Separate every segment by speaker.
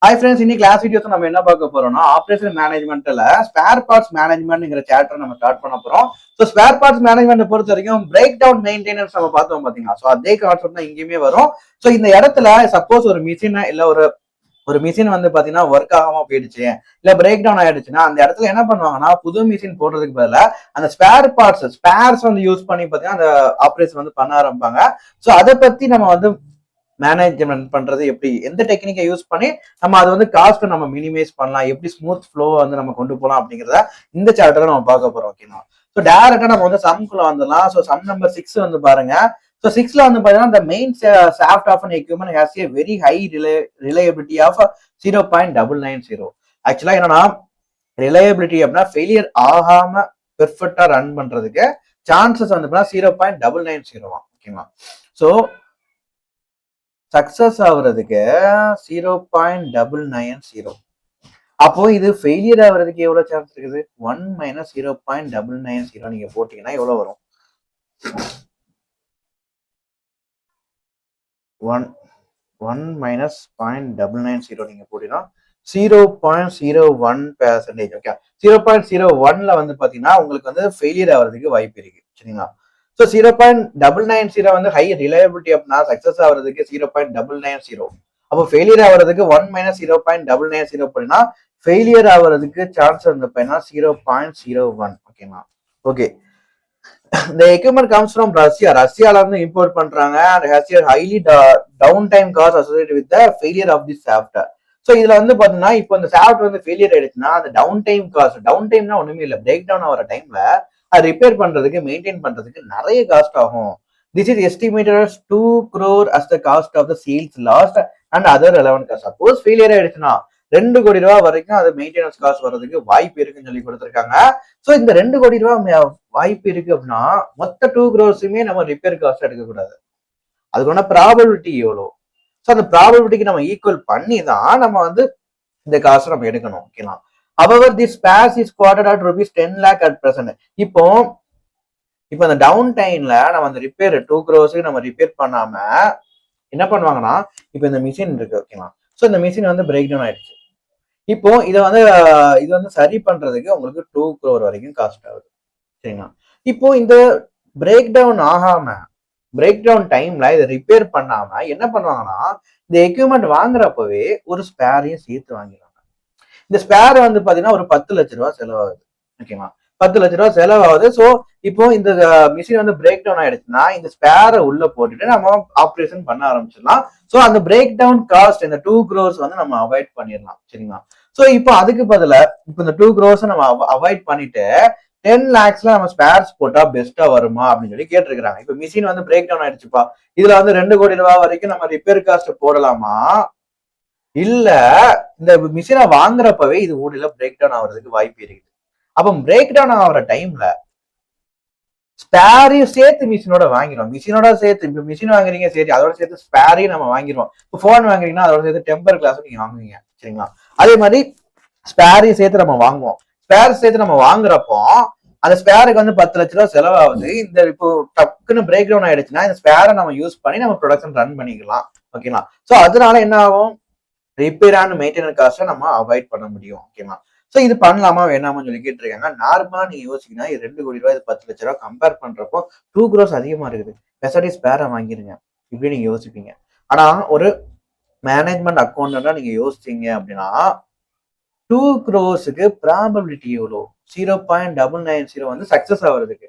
Speaker 1: Hi friends, இன்னைக்கு class videos நம்ம என்ன பார்க்க போறோம்னா ஆப்ரேஷன் மேனேஜ்மெண்ட்ல ஸ்பேர் பார்ட்ஸ் மேனேஜ்மெண்ட்ங்கிற சாப்டர் நம்ம ஸ்டார்ட் பண்ண போறோம். ஸோ ஸ்பேர் பார்ட்ஸ் மேனேஜ்மெண்ட் பொறுத்த வரைக்கும் பிரேக் டவுன் மெயின்டெனன்ஸ் நம்ம பார்த்தோம் பாத்தீங்களா. ஸோ அதே கான்செப்ட் தான் இங்கேயுமே வரும். ஸோ இந்த இடத்துல சப்போஸ் ஒரு மிஷின் இல்ல ஒரு மிஷின் வந்து பாத்தீங்கன்னா ஒர்க் ஆகாம போயிடுச்சு, இல்ல பிரேக் டவுன் ஆயிடுச்சுன்னா அந்த இடத்துல என்ன பண்ணுவாங்கன்னா புது மிஷின் போடுறதுக்கு பதிலா அந்த ஸ்பேர்ஸ் வந்து யூஸ் பண்ணி பாத்தீங்கன்னா அந்த ஆப்ரேஷன் வந்து பண்ண ஆரம்பிப்பாங்க. ஸோ அதை பத்தி நம்ம வந்து மேனேஜ்மெண்ட் பண்றது எப்படி, எந்த டெக்னிக்கை யூஸ் பண்ணி நம்ம அதை வந்து காஸ்ட் நம்ம மினிமைஸ் பண்ணலாம், எப்படி ஸ்மூத் ஃப்ளோ வந்து நம்ம கொண்டு போகலாம் அப்படிங்கிறத இந்த சாப்டர்ல நம்ம பார்க்க போறோம். ஓகேங்களா. ஸோ டேரக்டா நம்ம வந்து சம்குள்ள வந்துடலாம். ஸோ சம் நம்பர் 6 வந்து பாருங்க. ஸோ 6ல வந்து பாத்தீங்கன்னா the main shaft of an equipment has a very high reliability of 0.990. ஆக்சுவலா என்னன்னா ரிலையபிலிட்டி அப்படின்னா ஃபெயிலியர் ஆகாம பெர்ஃபெக்டா ரன் பண்றதுக்கு சான்சஸ் வந்து 0.990. ஓகேங்களா. ஸோ சக்சஸ் ஆகுறதுக்கு 0.990. அப்போ இது ஃபெயிலியர் ஆகுறதுக்கு எவ்வளவு சான்ஸ் இருக்குது? 1 - 0.990 நீங்க போட்டீங்கன்னா எவ்வளவு வரும்? 1 - 0.990 நீங்க போட்டீங்கன்னா 0.01%. ஓகே, 0.01ல வந்து பாத்தீங்கன்னா உங்களுக்கு வந்து ஃபெயிலியர் ஆகுறதுக்கு வாய்ப்பு இருக்கு. சரிங்களா. ஸோ 0.990 வந்து ஹை ரிலையபிலிட்டி அப்படின்னா சக்சஸ் ஆகுறதுக்கு 0.990. அப்போ ஃபெயிலியர் ஆகுறதுக்கு 1 - 0.990 அப்படின்னா ஃபெயிலியர் ஆகுறதுக்கு சான்ஸ் வந்து பார்த்தீங்கன்னா 0.01. ஓகேங்களா. ஓகே, இந்த எக்யூப்மெண்ட் கம்ஸ் ஃப்ரம் ரஷ்யால இருந்து இம்போர்ட் பண்றாங்க. And has a highly down time cost associated with the failure of this shaft. So இதுல வந்து பாத்தீங்கன்னா இப்போ இந்த ஷாஃப்ட் வந்து ஃபெயிலியர் ஆயிடுச்சுன்னா அந்த டவுன் டைம்னா ஒண்ணுமே இல்லை, பிரேக் டவுன் ஆகிற டைம்ல அது ரிப்பேர் பண்றதுக்கு மெயின்டைன் பண்றதுக்கு நிறைய காஸ்ட் ஆகும். This is estimated 2 crore as the cost of the sales lost and other relevant cost. Suppose failure ஆயிடுச்சுன்னா 2 கோடி ரூபாய் வரைக்கும் அது மெயின்டெனன்ஸ் காஸ்ட் வர்றதுக்கு வாய்ப்பு இருக்குன்னு சொல்லி கொடுத்துருக்காங்க. ஸோ இந்த 2 கோடி ரூபாய் வாய்ப்பு இருக்கு அப்படின்னா மொத்த 2 crores நம்ம ரிப்பேர் காஸ்ட் எடுக்கக்கூடாது. அதுக்கான ப்ராபபிலிட்டி எவ்வளோ? ஸோ அந்த ப்ராபபிலிட்டிக்கு நம்ம ஈக்குவல் பண்ணி தான் நம்ம வந்து இந்த காசை நம்ம எடுக்கணும். ஓகேங்களா. However, this space is quoted at ₹10 lakh at present. இப்போ அந்த டவுன் டைம்ல நம்ம அந்த ரிப்பேர் 2 crores நம்ம ரிப்பேர் பண்ணாம என்ன பண்ணுவாங்கன்னா, இப்போ இந்த மிஷின் இருக்கு. ஓகேங்களா. ஸோ இந்த மிஷின் வந்து பிரேக் டவுன் ஆயிடுச்சு. இப்போ இது வந்து சரி பண்றதுக்கு உங்களுக்கு 2 crore வரைக்கும் காஸ்ட் ஆகுது. சரிங்களா. இப்போ இந்த பிரேக் டவுன் டைம்ல இதை ரிப்பேர் பண்ணாம என்ன பண்ணுவாங்கன்னா, இந்த எக்யூப்மெண்ட் வாங்குறப்பவே ஒரு ஸ்பேரையும் சேர்த்து வாங்கிடுவாங்க. இந்த ஸ்பேர் வந்து பாத்தீங்கன்னா ஒரு 10 லட்ச ரூபாய் செலவாகுது. ஓகேங்களா. 10 லட்ச ரூபாய் செலவாகுது. ஸோ இப்போ இந்த மிஷின் வந்து பிரேக் டவுன் ஆயிடுச்சுன்னா இந்த ஸ்பேரை உள்ள போட்டுட்டு நம்ம ஆப்ரேஷன் பண்ண ஆரம்பிச்சிடலாம். ஸோ அந்த பிரேக் டவுன் காஸ்ட் இந்த 2 crores வந்து நம்ம அவாய்ட் பண்ணிடலாம். சரிங்களா. ஸோ இப்போ அதுக்கு பதிலா இப்போ இந்த 2 crores நம்ம அவாய்ட் பண்ணிட்டு 10 lakhsல நம்ம ஸ்பேர்ஸ் போட்டா பெஸ்டா வருமா அப்படின்னு சொல்லி கேட்டிருக்காங்க. இப்போ மிஷின் வந்து பிரேக் டவுன் ஆயிடுச்சுப்பா, இதுல வந்து 2 கோடி ரூபாய் வரைக்கும் நம்ம ரிப்பேர் காஸ்ட் போடலாமா, இல்ல இந்த மிஷினை வாங்குறப்பவே இது ஓடில பிரேக் டவுன் ஆகுறதுக்கு வாய்ப்பு இருக்குது. அப்ப பிரேக் டவுன் ஆகிற டைம்ல ஸ்பேரையும் சேர்த்து மிஷினோட வாங்கிடும். மிஷினோட சேர்த்து இப்ப மிஷின் வாங்குறீங்க, சரி, அதோட சேர்த்து ஸ்பேரையும் நம்ம வாங்கிடுவோம். இப்போ போன் வாங்குறீங்கன்னா அதோட சேர்த்து டெம்பர் கிளாஸ் நீங்க வாங்குவீங்க. சரிங்களா. அதே மாதிரி ஸ்பேரையும் சேர்த்து நம்ம வாங்குவோம். ஸ்பேர் சேர்த்து நம்ம வாங்குறப்போ அந்த ஸ்பேருக்கு வந்து 10 லட்ச ரூபாய் செலவாகுது. இந்த இப்போ டக்குன்னு பிரேக் டவுன் ஆயிடுச்சுன்னா இந்த ஸ்பேரை நம்ம யூஸ் பண்ணி நம்ம ப்ரொடக்ஷன் ரன் பண்ணிக்கலாம். ஓகேங்களா. ஸோ அதனால என்ன ஆகும், ரிப்பேர் அண்ட் மெயின்டெனன்ஸ் காஸ்ட்டை நம்ம அவாய்ட் பண்ண முடியும். ஓகேங்களா. ஸோ இது பண்ணலாமா வேணாமான்னு சொல்லி கேட்டிருக்காங்க. நார்மலா நீங்க யோசிக்கணும், இது 2 கோடி ரூபாய், இது 10 லட்ச ரூபாய் கம்பேர் பண்றப்போ 2 crores அதிகமா இருக்குது, பெசாட்டி ஸ்பேரை வாங்கிருங்க இப்படி நீங்க யோசிப்பீங்க. ஆனா ஒரு மேனேஜ்மெண்ட் அக்கௌண்டா நீங்க யோசிச்சீங்க அப்படின்னா 2 crores ப்ராபபிலிட்டி எவ்வளோ? 0.990 வந்து சக்சஸ் ஆகுறதுக்கு.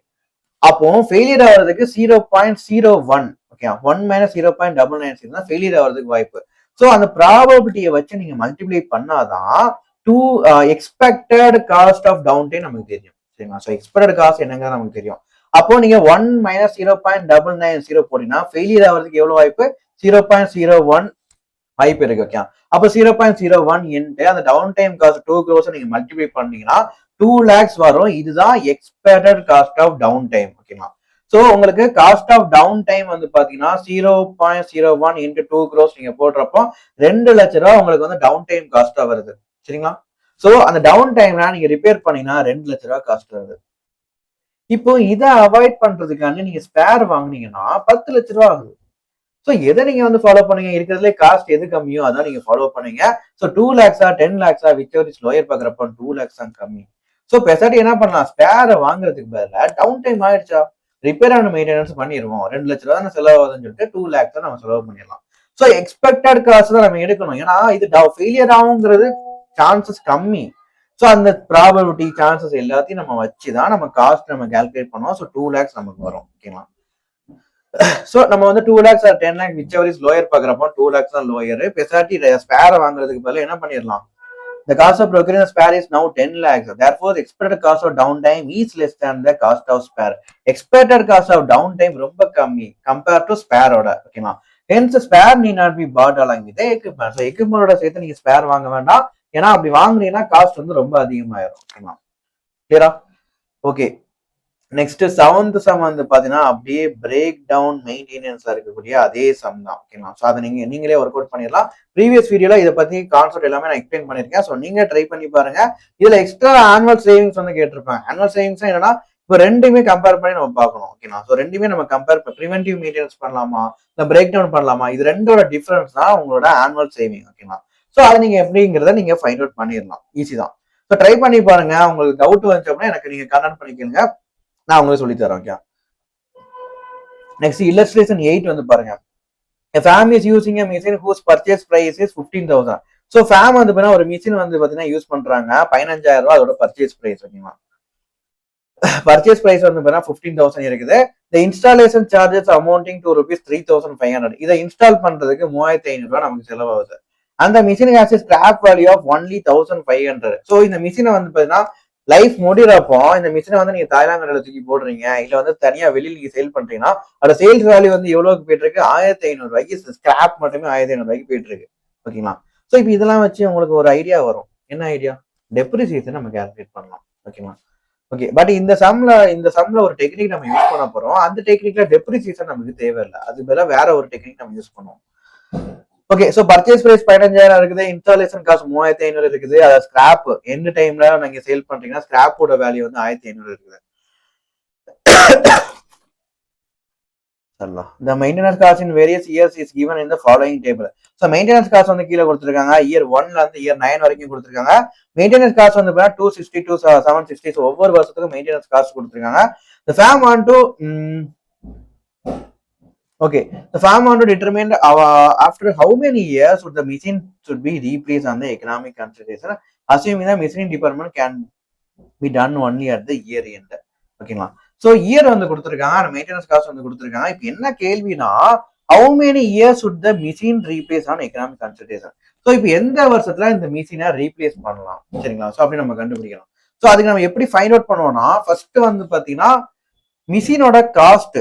Speaker 1: அப்போ ஃபெயிலியர் ஆகுறதுக்கு 0.01. ஓகே, 1 - 0.990 தான் ஃபெயிலியர் ஆகுறதுக்கு வாய்ப்பு. ஸோ அந்த ப்ராபபிலிட்டியை வச்சு நீங்க மல்டிப்ளை பண்ணாதான் expected cost of down time நமக்கு தெரியும். சரிங்களா. ஸோ எக்ஸ்பெக்டட் காஸ்ட் என்னங்க நமக்கு தெரியும். அப்போ நீங்க 1 - 0.990 போட்டீங்கன்னா ஃபெயிலியர் ஆகிறதுக்கு எவ்வளவு வாய்ப்பு? 0.01 வாய்ப்பு இருக்கு. ஓகே, அப்போ 0.01 அந்த டவுன் டைம் காஸ்ட் 2 crores நீங்க மல்டிப்ளை பண்ணீங்கன்னா 2 lakhs வரும். இதுதான் expected cost of down time. ஓகேங்களா. ஸோ உங்களுக்கு காஸ்ட் ஆஃப் டவுன் டைம் வந்து பாத்தீங்கன்னா 0.01 × 2 crores நீங்க போடுறப்போ 2 லட்ச ரூபாய் உங்களுக்கு வந்து டவுன் டைம் காஸ்டா வருது. சரிங்களா. ஸோ அந்த டவுன் டைம்னா நீங்க ரிப்பேர் பண்ணீங்கன்னா 2 லட்ச ரூபாய் காஸ்ட் வருது. இப்போ இதை அவாய்ட் பண்றதுக்காக நீங்க ஸ்பேர் வாங்குனீங்கன்னா 10 லட்ச ரூபாய் ஆகுது. ஸோ எதை நீங்க வந்து ஃபாலோ பண்ணுங்க, இருக்கிறதுல காஸ்ட் எது கம்மியோ அதான் நீங்க ஃபாலோ பண்ணுங்க. So 2 lakhs 10 lakhs which ever is lower பாக்குறப்ப 2 lakhs தான் கம்மி. ஸோ பெசாட்டி என்ன பண்ணலாம், ஸ்பேரை வாங்குறதுக்கு பதிலா டவுன் டைம் ஆயிடுச்சா, ரிப்பேர் ஆன மெயின்டெனன்ஸ் பண்ணிடுவோம், 2 லட்ச ரூபா தானே செலவாகுதுன்னு சொல்லிட்டு 2 lakhs நம்ம செலவு பண்ணிடலாம். ஸோ எக்ஸ்பெக்டட் காஸ்ட் தான் நம்ம எடுக்கணும். ஏன்னா இது ஃபெயிலியர் ஆகுங்கிறது சான்சஸ் கம்மி. ஸோ அந்த ப்ராபபிலிட்டி சான்சஸ் எல்லாத்தையும் நம்ம வச்சுதான் நம்ம காஸ்ட் நம்ம கால்குலேட் பண்ணுவோம். ஸோ 2 lakhs நமக்கு வரும். ஓகேங்களா. ஸோ நம்ம வந்து 2 lakhs or 10 lakhs which ever is lower பாக்குறப்போ 2 lakhs தான் லோயர். பெசாட்டி ஸ்பேரை வாங்குறதுக்கு பதிலா என்ன பண்ணிடலாம், the cost of procuring a spare is now 10 lakhs. Therefore, the expected cost of downtime is less than the cost of spare. Expected cost of downtime ரொம்ப கம்மி compared to spare ஓட. ஓகேங்களா. Hence, spare need not be bought along with the equipment. So, equipment ஓட சேர்த்து நீங்க spare வாங்க வேண்டாம். ஏன்னா அப்படி வாங்குனீங்கன்னா காஸ்ட் வந்து ரொம்ப அதிகமாயிரும். ஓகேங்களா. கிளியரா? ஓகே. நெக்ஸ்ட் 7th சம் வந்து பாத்தீங்கன்னா அப்படியே பிரேக் டவுன் மெயின்டெனன்ஸ்ல இருக்கக்கூடிய அதே சம் தான். ஓகேங்களா. ஸோ அதை நீங்களே ஒர்க் அவுட் பண்ணிடலாம். ப்ரீவியஸ் வீடியோல இதை பத்தி கான்செப்ட் எல்லாமே நான் எக்ஸ்பிளைன் பண்ணிருக்கேன். ஸோ நீங்க ட்ரை பண்ணி பாருங்க. இதுல எக்ஸ்ட்ரா ஆனுவல் சேவிங்ஸ் வந்து கேட்டிருப்பேன். ஆனுவல் சேவிங்ஸ் என்னன்னா இப்போ ரெண்டுமே கம்பேர் பண்ணி நம்ம பார்க்கணும். ஓகேங்களா. ஸோ ரெண்டுமே நம்ம கம்பேர் ப்ரிவென்டிவ் மெயின்டெனன்ஸ் பண்ணலாமா இல்லை பிரேக் டவுன் பண்ணலாமா, இது ரெண்டோட டிஃபரன்ஸ் தான் உங்களோட ஆனுவல் சேவிங். ஓகேங்களா. ஸோ அதை நீங்க எப்படிங்கிறத நீங்க ஃபைண்ட் அவுட் பண்ணிடலாம். ஈஸி தான். ஸோ ட்ரை பண்ணி பாருங்க. உங்களுக்கு டவுட் வந்துச்சு அப்படின்னா எனக்கு நீங்க கமெண்ட் பண்ணிக்கோங்க, நான் உங்களுக்கு சொல்லி தரேன். ஓகே. நெக்ஸ்ட் illustration 8 வந்து பாருங்க. A firm is using a machine whose purchase price is 15,000. So firm வந்து பாத்தீங்கன்னா ஒரு மிஷின் வந்து பாத்தீங்கன்னா யூஸ் பண்றாங்க, 15,000 ரூபாய் அதோட பர்ச்சேஸ் பிரைஸ். ஓகேங்களா. பர்ச்சேஸ் பிரைஸ் வந்து பாத்தீங்கன்னா 15,000 இருக்குது. The installation charges amounting to rupees 3,500. இதை இன்ஸ்டால் பண்றதுக்கு 3,500 ரூபாய் நமக்கு செலவாகுது. அந்த machine has scrap value of only 1,500. So இந்த மிஷினை வந்து பாத்தீங்கன்னா லைஃப் முடிகிறப்போ இந்த மிஷினை வந்து நீங்க தாய்லாந்து தூக்கி போடுறீங்க, இல்ல வந்து தனியா வெளியில் நீங்க சேல் பண்றீங்கன்னா அதோட சேல்ஸ் வேல்யூ வந்து எவ்வளவுக்கு போயிட்டு இருக்கு, 1,500 ரூபாய்க்கு. ஸ்கிராப் மட்டுமே 1,500 ரூபாய்க்கு போயிட்டு இருக்கு. ஓகேங்களா. ஸோ இப்போ இதெல்லாம் வச்சு உங்களுக்கு ஒரு ஐடியா வரும். என்ன ஐடியா, டெப்ரிசியேஷன் நம்ம கால்குலேட் பண்ணலாம். ஓகேங்களா. ஓகே. பட் இந்த சம்ல ஒரு டெக்னிக் நம்ம யூஸ் பண்ண போறோம். அந்த டெக்னிக்ல டெப்ரிசியேஷன் நமக்கு தேவையில்லை, அது பதிலா வேற ஒரு டெக்னிக் நம்ம யூஸ் பண்ணுவோம். ஓகே. சோ பர்ச்சேஸ் பிரைஸ் 15,000 இருக்குது, இன்ஸ்டாலேஷன் காஸ்ட் 3,500 இருக்குது. அத ஸ்கிராப் எண்ட் டைம்ல நீங்க சேல் பண்றீங்கன்னா ஸ்கிராப்போட வேல்யூ வந்து 1,500 இருக்குது. The maintenance cost in various years is given in the following table. So maintenance cost வந்து கீழ கொடுத்திருக்காங்க. இயர் 1ல இருந்து இயர் 9 வரைக்கும் கொடுத்திருக்காங்க. மெயின்டெனன்ஸ் காஸ்ட் வந்து 260 to 760. So ஒவ்வொரு வருஷத்துக்கும் மெயின்டெனன்ஸ் காஸ்ட் கொடுத்திருக்காங்க. The firm want to okay, the firm want to determine after how many years would the machine should be replaced on the economic consideration, assuming the machining department can be done only at the year end. ஓகேங்களா. So year வந்து கொடுத்துருக்காங்க, maintenance cost வந்து கொடுத்துருக்காங்க. இப்போ என்ன கேள்வினா how many years would the machine replace on economic consideration. So இப்போ எந்த வருஷத்துல இந்த மிஷினை ரீப்ளேஸ் பண்ணலாம், சரிங்களா. ஸோ அப்படி நம்ம கண்டுபிடிக்கலாம். ஸோ அதுக்கு நம்ம எப்படி ஃபைண்ட் அவுட் பண்ணுவோம்னா, ஃபர்ஸ்ட் வந்து பாத்தீங்கன்னா மிஷினோட காஸ்ட்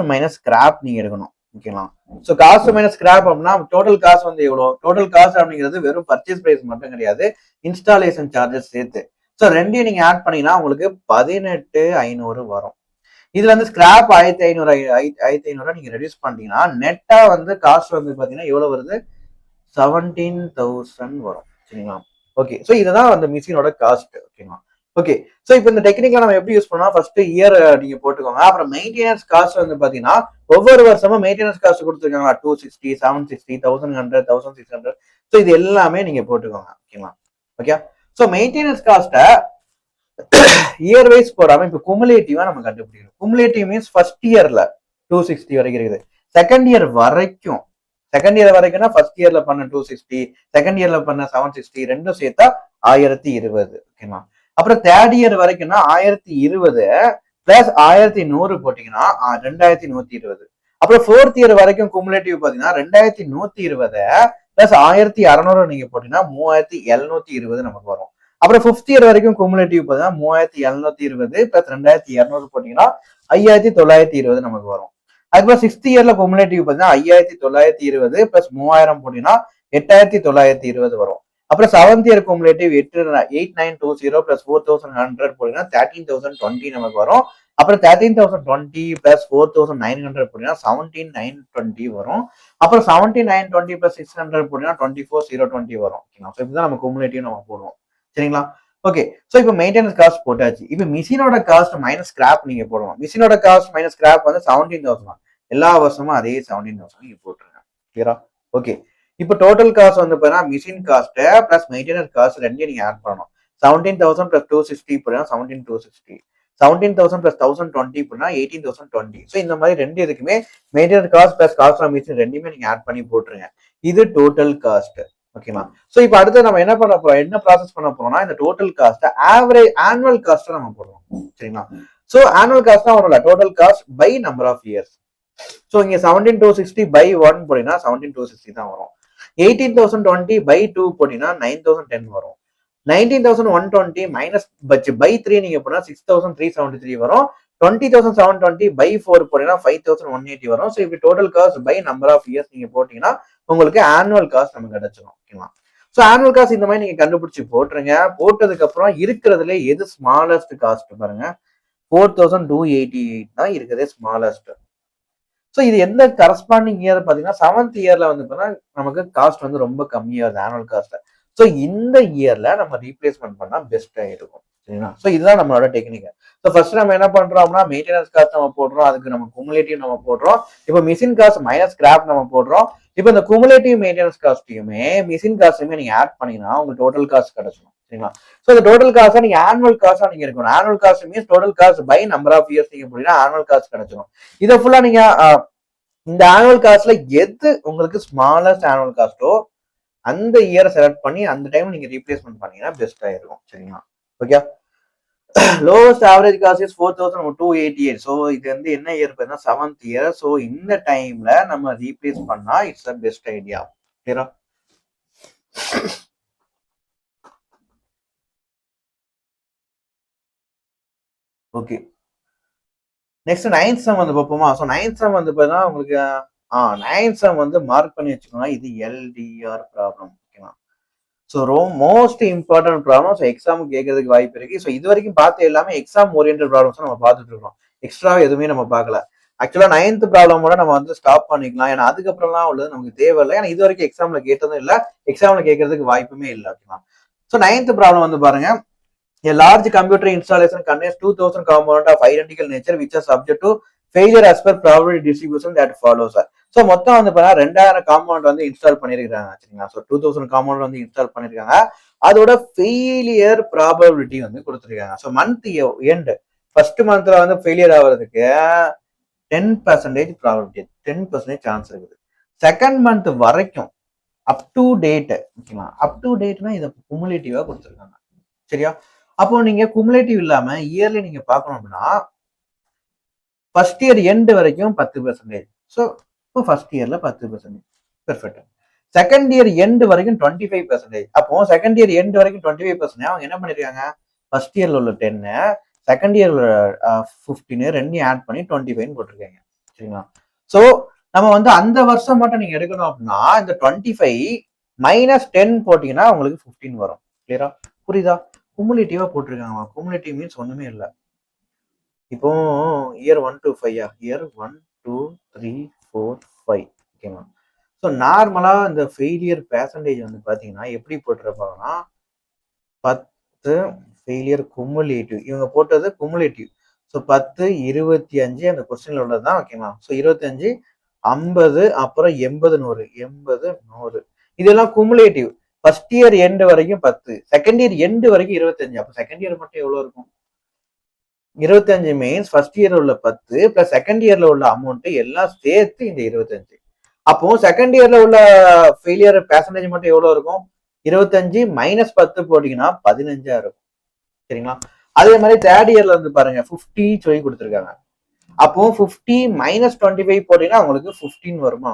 Speaker 1: மைனஸ் ஸ்கிராப் நீங்க எடுக்கணும். ஓகேங்களா. ஸோ காஸ்ட் மைனஸ் ஸ்கிராப் அப்படின்னா டோட்டல் காஸ்ட் வந்து எவ்வளவு, டோட்டல் காஸ்ட் அப்படிங்கிறது வெறும் பர்ச்சேஸ் பிரைஸ் மட்டும் கிடையாது, இன்ஸ்டாலேஷன் சார்ஜஸ் சேர்த்து. ஸோ ரெண்டையும் நீங்க ஆட் பண்ணீங்கன்னா உங்களுக்கு 18,500 வரும். இதுல வந்து ஸ்கிராப் 1,500 நீங்க ரெடியூஸ் பண்ணிட்டீங்கன்னா நெட்டா வந்து காஸ்ட் வந்து பாத்தீங்கன்னா எவ்வளவு வருது, 17,000 வரும். சரிங்களா. ஓகே. ஸோ இதுதான் அந்த மிஷினோட காஸ்ட். ஓகேங்களா. ஓகே. ஸோ இப்போ இந்த டெக்னிக்கை நம்ம எப்படி யூஸ் பண்ணோம், ஃபர்ஸ்ட் இயர் நீங்க போட்டுக்கோங்க. அப்புறம் மெயின்டெனன்ஸ் காஸ்ட் வந்து பாத்தீங்கன்னா ஒவ்வொரு வருஷமும் மெயின்டெனன்ஸ் காஸ்ட் கொடுத்துருக்காங்களா, 260, 760, 1,100, 1,600. ஸோ இது எல்லாமே நீங்க போட்டுக்கோங்க. ஓகேங்களா. ஓகே. ஸோ மெயின்டெனன்ஸ் காஸ்ட்டை இயர் வைஸ் போடாம இப்போ குமுலேட்டிவா நம்ம கண்டுபிடிக்கணும். குமுலேட்டிவ் மீன்ஸ் ஃபர்ஸ்ட் இயர்ல 260 வரைக்கும் இருக்குது, செகண்ட் இயர் வரைக்கும்னா ஃபர்ஸ்ட் இயர்ல பண்ண 260, செகண்ட் இயர்ல பண்ண 760, ரெண்டும் சேர்த்தா 1,020. ஓகேங்களா. அப்புறம் தேர்ட் இயர் வரைக்கும்னா 1,020 பிளஸ் 1,100 போட்டீங்கன்னா 2,120. அப்புறம் ஃபோர்த் இயர் வரைக்கும் குமுலேட்டிவ் பாத்தீங்கன்னா 2,120 பிளஸ் 1,600 நீங்க போட்டீங்கன்னா 3,720 நமக்கு வரும். அப்புறம் ஃபிஃப்த் இயர் வரைக்கும் குமுலேட்டிவ் பாத்தீங்கன்னா 3,720 பிளஸ் 2,200 போட்டீங்கன்னா 5,920 நமக்கு வரும். அதுக்கப்புறம் சிக்ஸ்த் இயர்ல குமுலேட்டிவ் பாத்தீங்கன்னா 5,920 பிளஸ் 3,000 போட்டீங்கன்னா 8,920 வரும். அப்புறம் செவன்த் இயர் குமுலேட்டிவ் 8,920 பிளஸ் 4,100 போட்டீங்கன்னா 13,020 நமக்கு வரும். அப்புறம் 13,020 பிளஸ் 4,900 போட்டீங்கன்னா 17,920 வரும். அப்புறம் 17,920 பிளஸ் 600 போட்டீங்கன்னா 24,020 வரும். ஸோ இப்படிதான் நம்ம குமுலேட்டிவ் நம்ம போடுவோம். சரிங்களா. ஓகே. ஸோ இப்போ மெயின்டெனன்ஸ் காஸ்ட் போட்டாச்சு. இப்போ மிஷினோட காஸ்ட் மைனஸ் ஸ்கிராப் நீங்க போடுவோம். மிஷினோட காஸ்ட் மைனஸ் ஸ்கிராப் வந்து 17,000. எல்லா வருஷமும் அதே 17,000 நீங்க போட்டுருங்க. கிளியரா? ஓகே. இப்போ டோட்டல் காஸ்ட் வந்து பார்த்தீங்கன்னா machine cost plus maintenance cost ரெண்டையும் நீங்க ஆட் பண்ணணும். 17,000 பிளஸ் 260 போனா 17,260. 17,000 பிளஸ் 1,020 போனா 18,020. ஸோ இந்த மாதிரி ரெண்டு இதுக்குமே maintenance cost plus cost of machine ரெண்டுமே நீங்க ஆட் பண்ணி போட்டுருங்க. இது டோட்டல் காஸ்ட். ஓகேவா? ஸோ இப்போ அடுத்து நம்ம என்ன பண்ண போறோம், என்ன ப்ராசஸ் பண்ண போறோம்னா இந்த total cost average annual cost நம்ம போடுறோம். சரிங்களா? ஸோ ஆனுவல் காஸ்ட் தான் வரல, total cost by number of years. So இங்க 17,260 பை 1 போட்டீங்கன்னா 17,260 தான் வரும். 18,020 பை 2 போட்டீங்கன்னா 9,010 வரும். 19,120 மைனஸ் பை 3 நீங்க போனா 6,373 வரும். 20,720 பை 4 போட்டீங்கன்னா 5,180 வரும். ஸோ இப்படி total cost by number of years நீங்க போட்டீங்கன்னா உங்களுக்கு ஆனுவல் காஸ்ட் நமக்கு கிடைச்சிடும். ஓகேவா? ஸோ ஆனுவல் காஸ்ட் இந்த மாதிரி நீங்க கண்டுபிடிச்சு போட்டுருங்க. போட்டதுக்கு அப்புறம் இருக்கிறதுல எது ஸ்மாலஸ்ட் காஸ்ட் பாருங்க, 4,288 தான் இருக்கிறதே ஸ்மாலஸ்ட். ஸோ இது எந்த கரஸ்பாண்டிங் இயர் பார்த்தீங்கன்னா 7th இயர்ல வந்து நமக்கு காஸ்ட் வந்து ரொம்ப கம்மியாகுது ஆனுவல் காஸ்ட். ஸோ இந்த இயர்ல நம்ம ரீப்ளேஸ்மெண்ட் பண்ணா பெஸ்டா இருக்கும். சரிங்களா? ஸோ இதுதான் நம்மளோட டெக்னிக். ஸோ ஃபர்ஸ்ட் நம்ம என்ன பண்றோம் அப்படின்னா மெயின்டெனன்ஸ் காஸ்ட் நம்ம போடுறோம், அதுக்கு நம்ம குமுலேட்டிவ் நம்ம போடுறோம். இப்போ மிஷின் காஸ்ட் மைனஸ் ஸ்கிராப் நம்ம போடுறோம். இப்போ இந்த குமுலேட்டிவ் மெயின்டெனன்ஸ் காஸ்ட்டையுமே மிஷின் காஸ்ட்டையுமே நீங்க ஆட் பண்ணீங்கன்னா உங்க டோட்டல் காஸ்ட் கிடைச்சிடும். சரிங்களா? ஸோ இந்த டோட்டல் காஸ்ட் நீங்க ஆனுவல் காஸ்டா நீங்க இருக்கணும். Annual cost means total cost by number of years நீங்க போட்டீங்கன்னா ஆனுவல் காஸ்ட் கிடைச்சிடும். இதை ஃபுல்லா நீங்க இந்த ஆனுவல் காஸ்ட்ல எது உங்களுக்கு ஸ்மாலஸ்ட் ஆனுவல் காஸ்டோ அந்த இயரை செலக்ட் பண்ணி அந்த டைம் நீங்க ரீப்ளேஸ்மெண்ட் பண்ணீங்கன்னா பெஸ்டா இருக்கும். சரிங்களா? Okay. Lowest average cost is 4,288. So இது வந்து என்ன இயர் பார்த்தா 7th இயர். ஸோ இந்த டைம்ல நம்ம ரீப்ளேஸ் பண்ணா இட்ஸ் த பெஸ்ட் ஐடியா. கிளியரா? ஓகே. நெக்ஸ்ட் 9th சம் வந்து பார்ப்போமா? ஸோ 9th சம் வந்து பார்த்தீங்கன்னா உங்களுக்கு 9th சம் வந்து மார்க் பண்ணி வச்சுக்கோங்க. இது எல்டிஆர் ப்ராப்ளம். ஓகேவா? So most important problem. So exam கேட்கறதுக்கு வாய்ப்பு இருக்கு. ஸோ இது வரைக்கும் பார்த்து எல்லாமே எக்ஸாம் ஓரியன்ட் ப்ராப்ளம்ஸ் நம்ம பார்த்துட்டு இருக்கோம். எக்ஸ்ட்ரா எதுவுமே நம்ம பார்க்கல. ஆக்சுவலா 9th ப்ராப்ளமோட நம்ம வந்து ஸ்டாப் பண்ணிக்கலாம். ஏன்னா அதுக்கப்புறம்லாம் உள்ளது நமக்கு தேவையில்லை. ஏன்னா இது வரைக்கும் எக்ஸாம்ல கேட்டதும் இல்லை, எக்ஸாம்ல கேட்கறதுக்கு வாய்ப்புமே இல்லை. ஓகேவா? ஸோ 9th ப்ராப்ளம் வந்து பாருங்க, a large computer installation contains 2,000 components of identical nature which are subject to failure as per probability distribution that follows. So மொத்தம் வந்து பார்த்தா 2,000 காம்பவுண்ட் வந்து இன்ஸ்டால் பண்ணிருக்காங்க. சரிங்களா? ஸோ 2,000 காம்பவுண்ட் வந்து இன்ஸ்டால் பண்ணிருக்காங்க. அதோட ஃபெயிலியர் ப்ராபபிலிட்டி வந்து கொடுத்துருக்காங்க. ஸோ மந்த் எண்ட் ஃபர்ஸ்ட் மந்த்ல வந்து ஃபெயிலியர் ஆகிறதுக்கு 10% ப்ராபபிலிட்டி, 10% சான்ஸ் இருக்குது. செகண்ட் மந்த் வரைக்கும் அப் டு டேட். ஓகேங்களா? அப் டு டேட்னா இதை குமுலேட்டிவா கொடுத்துருக்காங்க. சரியா? அப்போ நீங்க குமுலேட்டிவ் இல்லாம இயர்லி நீங்க பார்க்கணும் அப்படின்னா ஃபர்ஸ்ட் இயர் எண்ட் வரைக்கும் 10%. ஸோ இப்போ ஃபர்ஸ்ட் இயர்ல 10%. பெர்ஃபெக்ட். செகண்ட் இயர் எண்ட் வரைக்கும் 25%. அப்போ செகண்ட் இயர் எண்ட் வரைக்கும் 25% அவங்க என்ன பண்ணிருக்காங்க, ஃபர்ஸ்ட் இயர்ல உள்ள 10 செகண்ட் இயர்ல 15 ரெண்டையும் ஆட் பண்ணி 25 போட்டிருக்காங்க. சரிங்களா? ஸோ நம்ம வந்து அந்த வருஷம் மட்டும் நீங்க எடுக்கணும் அப்படின்னா இந்த 25 மைனஸ் 10 போட்டீங்கன்னா உங்களுக்கு 15 வரும். கிளியரா? புரியுதா? குமுலேட்டிவா போட்டிருக்காங்க. குமுலேட்டிவ் மீன்ஸ் ஒண்ணுமே இல்லை. இப்போ இயர் 1 to 5 இயர் 1 2 3 4 5. ஓகேங்களா? ஸோ நார்மலா இந்த ஃபெயிலியர் பெர்சன்டேஜ் வந்து பாத்தீங்கன்னா எப்படி போட்டிருப்பாங்கன்னா 10 ஃபெயிலியர் குமுலேட்டிவ், இவங்க போட்டது குமுலேட்டிவ். ஸோ 10 25 அந்த கொஸ்டின்ல உள்ளதுதான். ஓகேங்களா? ஸோ 25 50 அப்புறம் 80 100 80 100 இதெல்லாம் குமுலேட்டிவ். ஃபர்ஸ்ட் இயர் எண்ட் வரைக்கும் 10, செகண்ட் இயர் எண்ட் வரைக்கும் 25. அப்போ செகண்ட் இயர் மட்டும் எவ்வளவு இருக்கும்? 25 மீன்ஸ் ஃபர்ஸ்ட் இயர்ல உள்ள 10 பிளஸ் செகண்ட் இயர்ல உள்ள அமௌண்ட் எல்லாம் சேர்த்து இந்த 25. அப்போ செகண்ட் இயர்ல உள்ள ஃபெயிலியர் பெர்சன்டேஜ் மட்டும் எவ்வளவு இருக்கும்? 25 மைனஸ் 10 போட்டீங்கன்னா 15 இருக்கும். சரிங்களா? அதே மாதிரி தேர்ட் இயர்ல வந்து பாருங்க 50 சொல்லி கொடுத்துருக்காங்க. அப்போ 50 மைனஸ் 25 போட்டீங்கன்னா உங்களுக்கு 15 வருமா?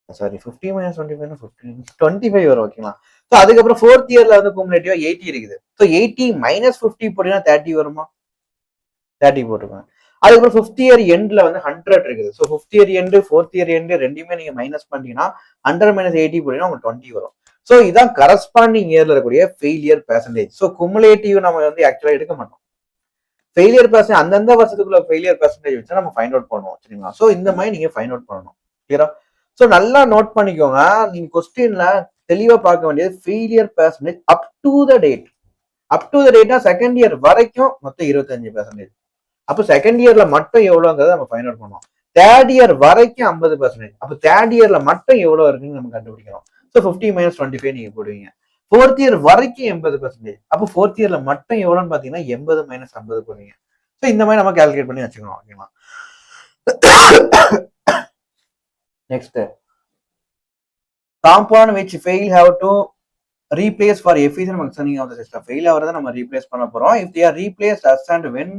Speaker 1: சாரி, 50 மைனஸ் 25 25 வரும். ஓகேங்களா? ஸோ அதுக்கப்புறம் ஃபோர்த் இயர்ல வந்து குமுலேட்டிவா 80 இருக்குது. ஸோ 80 மைனஸ் 50 போட்டீங்கன்னா 30 வருமா? 30 போட்டுருக்காங்க. அதுக்கப்புறம் ஃபிஃப்த் இயர் எண்ட்ல வந்து 100 இருக்குது. So fifth year end fourth year end ரெண்டுமே நீங்க மைனஸ் பண்ணீங்கன்னா 100 மைனஸ் 80 போட்டீங்கன்னா உங்களுக்கு 20 வரும். ஸோ இதான் கரஸ்பாண்டிங் இயர்ல இருக்கக்கூடிய ஃபெயிலியர் பெர்சன்டேஜ். ஸோ குமுலேட்டிவ் நம்ம வந்து ஆக்சுவலா எடுக்க மாட்டோம். ஃபெயிலியர் பெர்சன்டேஜ் அந்தந்த வருஷத்துக்குள்ள ஃபெயிலியர் பெர்சன்டேஜ் வச்சு நம்ம ஃபைண்ட் அவுட் பண்ணுவோம். சரிங்களா? ஸோ இந்த மாதிரி நீங்க ஃபைண்ட் அவுட் பண்ணணும். கிளியரா? ஸோ நல்லா நோட் பண்ணிக்கோங்க. நீங்க கொஸ்டின்ல தெளிவா பார்க்க வேண்டியது failure percentage up to the date. Up to the டேட்னா செகண்ட் இயர் வரைக்கும் மொத்தம் 25%. அப்போ செகண்ட் இயர்ல மட்டும் எவ்வளோங்கிறத நம்ம ஃபைண்ட் அவுட் பண்ணுவோம். தேர்ட் இயர் வரைக்கும் 50%. அப்போ தேர்ட் இயர்ல மட்டும் எவ்வளவு இருக்குன்னு நம்ம கண்டுபிடிக்கணும். ஸோ 50 - 25 நீங்க போடுவீங்க. ஃபோர்த் இயர் வரைக்கும் 80%. அப்போ ஃபோர்த் இயர்ல மட்டும் எவ்வளோன்னு பாத்தீங்கன்னா 80 - 50 போடுவீங்க. ஸோ இந்த மாதிரி நம்ம கால்குலேட் பண்ணி வச்சுக்கணும். ஓகேங்களா. Next, compound which fail have to replace for efficient functioning of the system. Fail ஆகிறத நம்ம ரீப்ளேஸ் பண்ண போறோம். if they are replaced as and when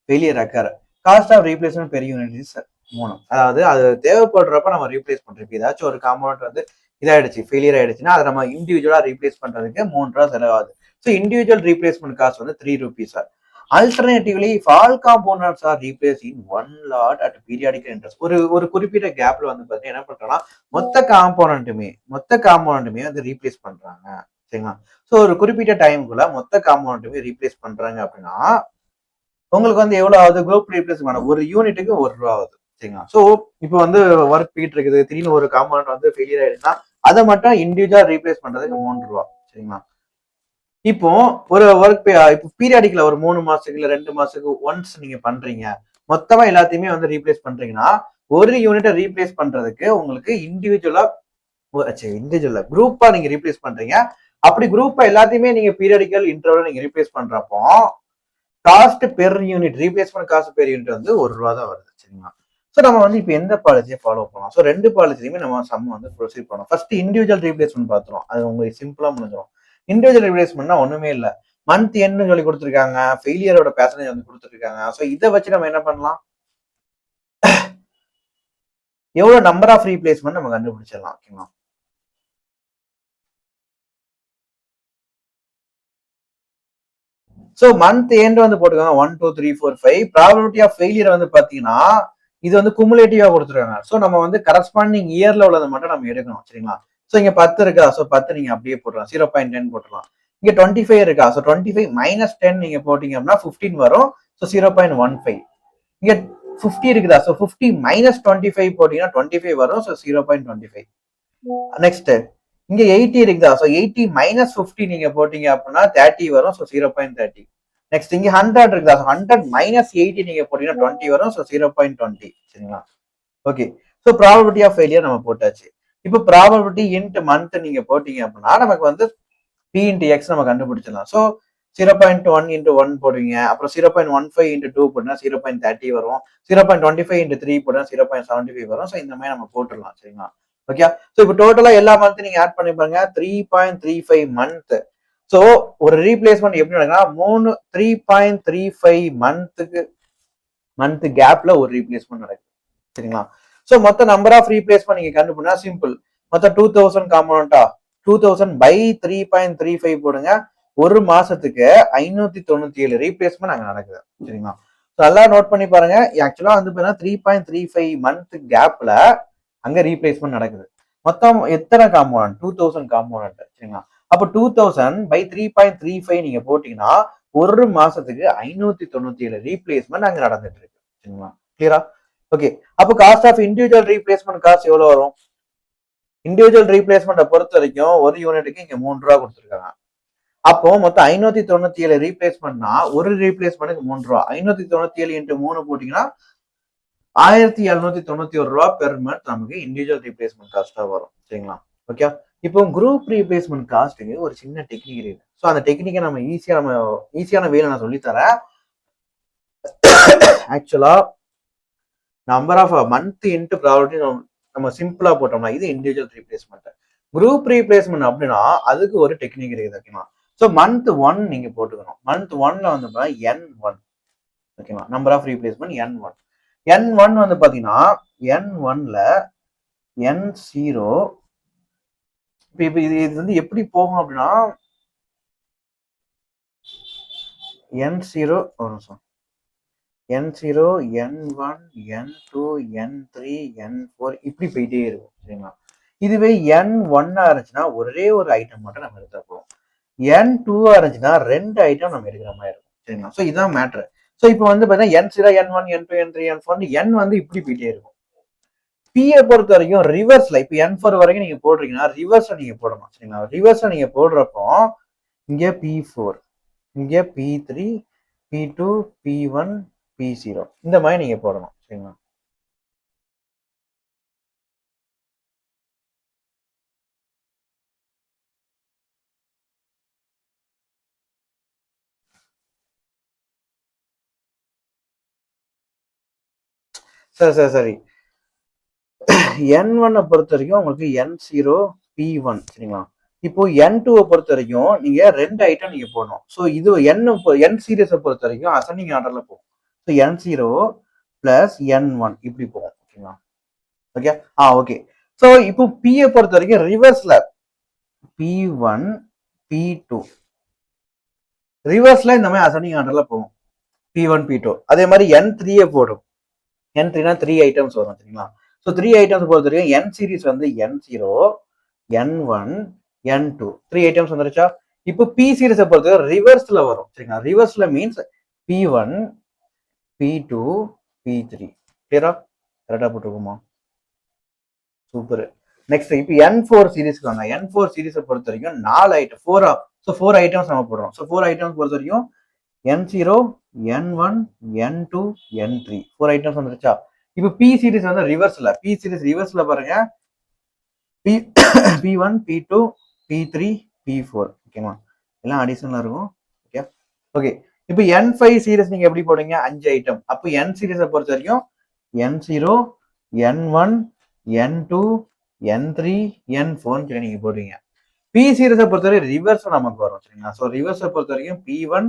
Speaker 1: failure occur, cost of replacement per unit is 3. அதாவது அது தேவைப்படுறப்ப நம்ம ரீப்ளேஸ் பண்றோம். ஏதாச்சும் ஒரு காம்பவுண்ட் வந்து இதாயிடுச்சு, ஃபெயிலியர் ஆயிடுச்சுன்னா அதை நம்ம இண்டிவிஜுவலா ரீப்ளேஸ் பண்றதுக்கு 3 ரூபா செலவாகுது. ஸோ இண்டிவிஜுவல் ரீப்ளேஸ்மெண்ட் காஸ்ட் வந்து 3 rupees sir. Alternatively, if all components are replaced in one lot at periodical interest, ஒரு குறிப்பிட்ட கேப்ல வந்து பாத்தீங்கன்னா என்ன பண்றோம்னா மொத்த காம்போனண்ட்டுமே வந்து ரீப்ளேஸ் பண்றாங்க. சரிங்களா. ஸோ ஒரு குறிப்பிட்ட டைமுக்குள்ள மொத்த காம்போனண்ட்டுமே ரீப்ளேஸ் பண்றாங்க அப்படின்னா உங்களுக்கு வந்து எவ்வளவு ஆகுது? குரூப் ரீப்ளேஸ்மெண்ட் ஒரு யூனிட்டுக்கு 1 ரூபா ஆகுது. சரிங்களா. ஸோ இப்போ வந்து ஒர்க் போயிட்டு இருக்குது, திடீர்னு ஒரு காம்போனண்ட் வந்து ஃபெயிலியர் ஆயிடுச்சுன்னா அதை மட்டும் இண்டிவிஜுவலா ரீப்ளேஸ் பண்றதுக்கு 3 ரூபா. சரிங்களா. இப்போ ஒரு ஒர்க் இப்போ பீரியாடிக்ல ஒரு 3 மாசத்துக்கு இல்ல 2 மாசத்துக்கு ஒன்ஸ் நீங்க பண்றீங்க, மொத்தமா எல்லாத்தையுமே வந்து ரீப்ளேஸ் பண்றீங்கன்னா ஒரு யூனிட்டை ரீப்ளேஸ் பண்றதுக்கு உங்களுக்கு இண்டிவிஜுவலா குரூப்பா நீங்க ரீப்ளேஸ் பண்றீங்க. அப்படி குரூப்பா எல்லாத்தையுமே நீங்க பீரியாடிக்கல் இன்டர்வல் நீங்க ரீப்ளேஸ் பண்றப்போ cost per unit, replacement cost per unit வந்து 1 ரூபா தான் வருது. சரிங்களா. ஸோ நம்ம வந்து இப்போ எந்த பாலிசியை ஃபாலோ பண்ணலாம்? ஸோ 2 பாலிசியுமே நம்ம சம் வந்து ப்ரொசீட் பண்ணோம். ஃபர்ஸ்ட் இண்டிவிஜுவல் ரீப்ளேஸ்மெண்ட் பார்த்துரும். அது உங்களுக்கு சிம்பிளா முடிஞ்சிடும். இண்டிவிஜுவல் ரீப்ளேஸ்மெண்ட்னா ஒண்ணுமே இல்லை, மந்த் என்னு சொல்லி கொடுத்துருக்காங்க, ஃபெயிலியரோட பேசஞ்சர் வந்து கொடுத்துருக்காங்க. ஸோ இதை வச்சு நம்ம என்ன பண்ணலாம்? எவ்வளவு நம்பர் ஆஃப் ரீப்ளேஸ்மெண்ட் நம்ம கண்டுபிடிச்சிடலாம். ஓகேங்களா. ஸோ மந்த் எண்ட் வந்து போட்டுக்கோங்க 1 2 3 4 5. ப்ராபபிலிட்டி ஆஃப் ஃபெயிலியர் வந்து பாத்தீங்கன்னா இது வந்து குமுலேட்டிவா கொடுத்துருக்காங்க. ஸோ நம்ம வந்து கரஸ்பாண்டிங் இயர்ல உள்ளதை மட்டும் நம்ம எடுக்கணும். சரிங்களா. ஸோ இங்க 10 இருக்கா, ஸோ 10 நீங்க அப்படியே போடலாம், 0.10 போட்டுலாம். இங்க 25 இருக்கா, ஸோ 25 - 10 நீங்க போட்டீங்க அப்படின்னா 15 வரும். ஸோ 0.15. இங்க 50 இருக்குதா, ஸோ 50 - 25 போட்டீங்கன்னா 25 வரும். ஸோ 0.25. நெக்ஸ்ட், இங்க 80 இருக்குதா, ஸோ 80 - 50 நீங்க போட்டீங்க அப்படின்னா 30 வரும். ஸோ 0.30. நெக்ஸ்ட் இங்க 100 இருக்குதா, 100 - 80 நீங்க போட்டீங்கன்னா 20 வரும். ஸோ 0.20. சரிங்களா. Okay. So probability of failure நம்ம போட்டாச்சு. இப்போ ப்ராபபிலிட்டி இன்ட் மந்த் நீங்க போட்டீங்க அப்படின்னா நமக்கு வந்து பி இன்ட் எக்ஸ் நம்ம கண்டுபிடிச்சிடலாம். ஸோ 0.1 × 1 போடுவீங்க. அப்புறம் 0.15 × 2 போட்டா 0.30 வரும். 0.25 × 3 போட்டா 0.75 வரும். ஸோ இந்த மாதிரி நம்ம போட்டுடலாம். சரிங்களா. ஓகே. ஸோ இப்போ டோட்டலா எல்லா மந்த் நீங்க ஆட் பண்ணி பாருங்க, 3.35 மந்த். ஸோ ஒரு ரீப்ளேஸ்மெண்ட் எப்படி நடக்குன்னா 3.35 மந்த் கேப்ல ஒரு ரீப்ளேஸ்மெண்ட் நடக்குது. சரிங்களா. ஸோ மொத்த நம்பர் ஆஃப் ரீப்ளேஸ்மெண்ட் நீங்க கண்டுபிடினா சிம்பிள். மொத்தம் 2000 காம்பனண்டா, 2000 by 3.35 போடுங்க. ஒரு மாசத்துக்கு 597 ரீப்ளேஸ்மெண்ட் அங்க நடக்குது. சரிங்களா. நல்லா நோட் பண்ணி பாருங்க. ஆக்சுவலா வந்து 3.35 மந்த் கேப்ல அங்க ரீப்ளேஸ்மெண்ட் நடக்குது. மொத்தம் எத்தனை காம்பனண்ட்? 2000 காம்பனண்ட். சரிங்களா. அப்போ 2000 by 3.35 நீங்க போட்டீங்கன்னா ஒரு மாசத்துக்கு 597 ரீப்ளேஸ்மெண்ட் அங்க நடந்துட்டு இருக்கு. சரிங்களா. கிளியரா? ஓகே. அப்போ cost of individual replacement cost எவ்வளவு வரும்? இண்டிவிஜுவல் ரீப்ளேஸ்மெண்ட்டை பொறுத்த வரைக்கும் ஒரு யூனிட்டுக்கு இங்க 3 ரூபா கொடுத்துருக்காங்க. அப்போ மொத்தம் 597 ரீப்ளேஸ்மெண்ட்னா ஒரு ரீப்ளேஸ்மெண்ட்டுக்கு 3 ரூபா. 597 × 3 போட்டீங்கன்னா 1791 ரூபா பெர் மந்த் நமக்கு இண்டிவிஜுவல் ரீப்ளேஸ்மெண்ட் காஸ்டா வரும். சரிங்களா. ஓகே. இப்போ குரூப் ரீப்ளேஸ்மெண்ட் காஸ்ட்டுக்கு ஒரு சின்ன டெக்னிக் இருக்கு. ஸோ அந்த டெக்னிக்கை நம்ம ஈஸியான வேலை நான் சொல்லித்தரேன். ஆக்சுவலா number of month into probability நம்ம சிம்பிளா போட்டோம்னா இது இண்டிவிஜுவல் ரீப்ளேஸ்மெண்ட். குரூப் ரீப்ளேஸ்மெண்ட் அப்படின்னா அதுக்கு ஒரு டெக்னிக் இருக்குது. ஓகேவா. ஸோ மந்த் 1 நீங்க போட்டுக்கணும். மந்த் 1ல வந்து N1. ஓகேவா. Number of replacement N1. N1 வந்து பாத்தீங்கன்னா N1ல N0. இப்போ இது வந்து எப்படி போகும் அப்படின்னா N0 ஒரு நிமிஷம், N0 N1 N2 N3 N4 இப்படி போயிட்டே இருக்கும். சரிங்களா. இதுவே N1 இருந்துச்சுன்னா ஒரே ஒரு ஐட்டம் மட்டும் நம்ம எடுத்தா போதும். N2 இருந்துச்சுன்னா 2 ஐட்டம் நம்ம எடுக்கிற மாதிரி இருக்கும். சரிங்களா. ஸோ இதுதான் மேட்ரு. ஸோ இப்போ வந்து பார்த்தீங்கன்னா N0 N1 N2 N3 N4 N வந்து இப்படி போயிட்டே இருக்கும். பிஏ பொறுத்த வரைக்கும் ரிவர்ஸ்ல இப்போ N4 வரைக்கும் நீங்க போடுறீங்கன்னா ரிவர்ஸ்ல நீங்க போடணும். சரிங்களா. ரிவர்ஸ்ல நீங்க போடுறப்போ இங்க P4, இங்க P3, P2, P1, P0 இந்த மாதிரி நீங்க போடணும். சரிங்களா. சரி N1 பொறுத்த வரைக்கும் உங்களுக்கு N0 P1 சரிங்களா. இப்போ N2 பொறுத்த வரைக்கும் நீங்க 2 ஐட்டம் நீங்க போடணும். ஸோ இது N சீரியஸை பொறுத்த வரைக்கும் அசெண்டிங் ஆர்டர்ல போகும். ஸோ N0 பிளஸ் N1 இப்படி போகும் ஓகேங்களா. Okay okay. ஸோ இப்போ P பொறுத்த வரைக்கும் ரிவர்ஸ்ல P1 P2 ரிவர்ஸ்ல இந்த மாதிரி அசெண்டிங் ஆர்டர்ல போகும் P1 P2. அதே மாதிரி N3 போடும். N3னா 3 ஐட்டம்ஸ் வரும் சரிங்களா. ஸோ 3 ஐட்டம்ஸ் பொறுத்த வரைக்கும் N சீரிஸ் வந்து N0 N1 N2 3 ஐட்டம்ஸ் வந்துருச்சா. இப்போ P சீரிஸை பொறுத்த ரிவர்ஸ்ல வரும் சரிங்களா. ரிவர்ஸ்ல மீன்ஸ் P1 P2 P3 கிளியரா. கரெக்டா போட்டுருக்குமா. சூப்பர். நெக்ஸ்ட் இப்போ N4 சீரிஸ்க்கு வாங்க. N4 சீரிஸை பொறுத்த வரைக்கும் 4 ஐட்டம் 4 ஐட்டம்ஸ் நம்ம போடுறோம். ஸோ 4 ஐட்டம்ஸ் பொறுத்த வரைக்கும் N0 N1 N2 N3 4 items வந்துருச்சா. இப்போ P சீரிஸ் வந்து ரிவர்ஸ்ல பாருங்க P1 P2 P3 P4 ஓகேமா. எல்லாம் அடிஷனலா இருக்கும். ஓகே இப்போ N5 சீரிஸ் நீங்க எப்படி போடுங்க 5 ஐட்டம். அப்போ N சீரிஸை பொறுத்த வரைக்கும் N0 N1 N2 N3 N4 சொல்லி நீங்க போடுவீங்க. P சீரிஸை பொறுத்தவரை ரிவர்ஸ் நமக்கு வரும் சரிங்களா. ஸோ ரிவர்ஸை பொறுத்த வரைக்கும் P1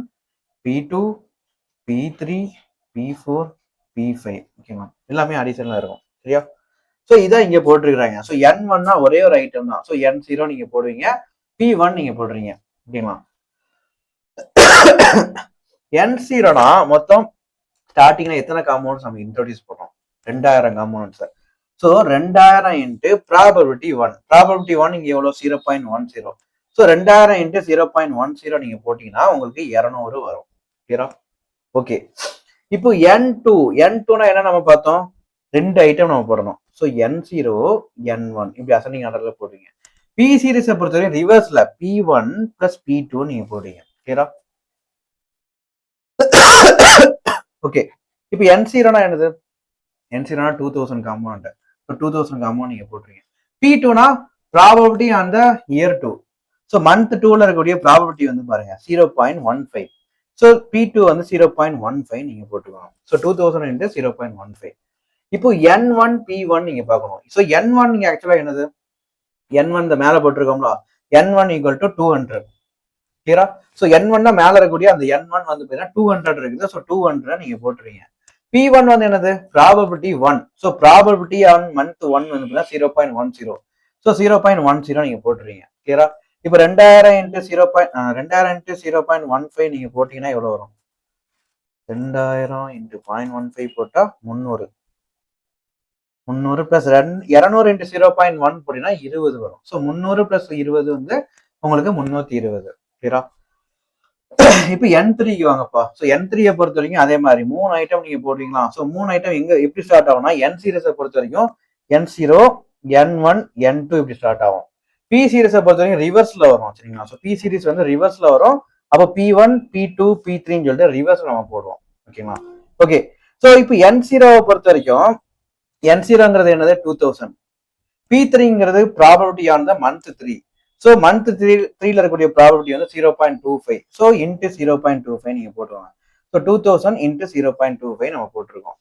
Speaker 1: P2 P3 P4 P5 ஓகேங்களா. எல்லாமே அடிஷனலா இருக்கும் சரியா. ஸோ இதான் இங்க போட்டிருக்கிறாங்க. ஸோ N1னா ஒரே ஒரு ஐட்டம் தான். ஸோ N0 நீங்க போடுவீங்க, P1 நீங்க போடுறீங்க ஓகேங்களா. N0னா மொத்தம் ஸ்டார்டிங்ல எத்தனை காம்பவுண்ட்ஸ் நம்ம இன்ட்ரோடியூஸ் பண்ணோம் 2000 compounds. So 2000 into probability 1. Probability 1 இங்க எவ்வளோ 0.10. ஸோ 2000 இன்ட்டு 0.10 நீங்க போட்டீங்கன்னா உங்களுக்கு 200 வரும் கிளியரா. ஓகே இப்போ N2னா என்ன நம்ம பார்த்தோம் 2 ஐட்டம் நம்ம போடணும். ஸோ N0 N1 இப்படி அசெண்டிங் ஆர்டர்ல போடுவீங்க. P சீரிஸை பொறுத்தவரை ரிவர்ஸ்ல P1 பிளஸ் P2 நீங்க போடுவீங்க கிளியரா. ஓகே இப்போ N0னா என்னது N0னா 2000 காம்பவுண்ட். ஸோ 2000 காம்பவுண்ட் நீங்க போட்டுருவீங்க. P2னா ப்ராபபிலிட்டி அந்த இயர் 2. ஸோ மந்த் 2ல இருக்கக்கூடிய ப்ராபபிலிட்டி வந்து பாருங்க 0.15. ஸோ P2 வந்து 0.15 நீங்க போட்டுக்கணும். So 2000 into 0.15. இப்போ N1 P1 நீங்க பார்க்கணும். ஸோ N1 நீங்க ஆக்சுவலா என்னது N1 இந்த மேல போட்டிருக்கோம்ல N1 ஈக்குவல் டு 200 கிளியரா. ஸோ N1 தான் மேல இருக்கக்கூடிய அந்த N1 வந்து பார்த்தீங்கன்னா 200 இருக்குது. ஸோ 200 நீங்க போட்டுருவீங்க. P1 வந்து என்னது probability 1. So probability on month 1 வந்து பார்த்தீங்கன்னா 0.10. ஸோ 0.10 நீங்க போட்டுருவீங்க கிளியரா. இப்போ 2000 இன்ட்டு 0.15 நீங்க போட்டீங்கன்னா எவ்வளவு வரும் 2000 இன்ட்டு 0.15 போட்டா 300 பிளஸ் 200 இன்ட்டு 0.1 போட்டீங்கன்னா 20 வரும். ஸோ 300 பிளஸ் 20 வந்து உங்களுக்கு 320 கிளியரா. இப்போ N3க்கு வாங்கப்பா. ஸோ N3யை பொறுத்த வரைக்கும் அதே மாதிரி 3 ஐட்டம் நீங்க போடுறீங்களா. ஸோ 3 ஐட்டம் எங்க எப்படி ஸ்டார்ட் ஆகும்னா N சீரிஸை பொறுத்த வரைக்கும் N0 N1 N2 இப்படி ஸ்டார்ட் ஆகும். P சீரிஸை பொறுத்த வரைக்கும் ரிவர்ஸ்ல வரும் சரிங்களா. ஸோ P சீரிஸ் வந்து ரிவர்ஸ்ல வரும். அப்போ P1 P2 P3ன்னு சொல்லிட்டு ரிவர்ஸ் நம்ம போடுவோம் ஓகேங்களா. ஓகே ஸோ இப்போ N0வை பொறுத்த வரைக்கும் N0ங்கிறது என்னது 2000. P3ங்கிறது probability on the month 3. So month 3ல இருக்கக்கூடிய ப்ராபபிலிட்டி வந்து 0.25. ஸோ இன்ட்டு 0.25 நீங்க போட்டுருவாங்க. ஸோ 2000 இன்ட்டு 0.25 நம்ம போட்டிருக்கோம்.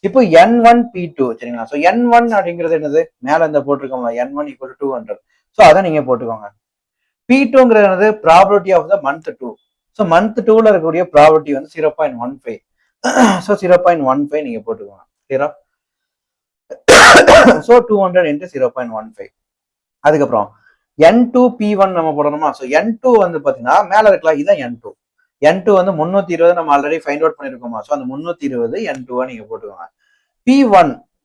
Speaker 1: இப்போ N1 P2 சரிங்களா. ஸோ N1 அப்படிங்கிறது என்னது மேல இந்த போட்டிருக்கோம்ல N1 ஈக்குவல் 200. ஸோ அதை நீங்க போட்டுக்கோங்க. P2ங்கிறது என்னது probability of the month 2. So month 2ல இருக்கக்கூடிய ப்ராபபிலிட்டி வந்து 0.15. ஸோ 0.15 நீங்க போட்டுக்கோங்க கிளியரா. So 200 into 0.15. அதுக்கப்புறம் N2 P1 நம்ம போடணுமா. ஸோ N2 வந்து பாத்தீங்கன்னா மேல இருக்கலாம் இதுதான் N2. N2 வந்து 320 நம்ம ஆல்ரெடி ஃபைண்ட் அவுட் பண்ணிருக்கோமா. ஸோ அந்த 320 N2 நீங்க போட்டுக்கோங்க.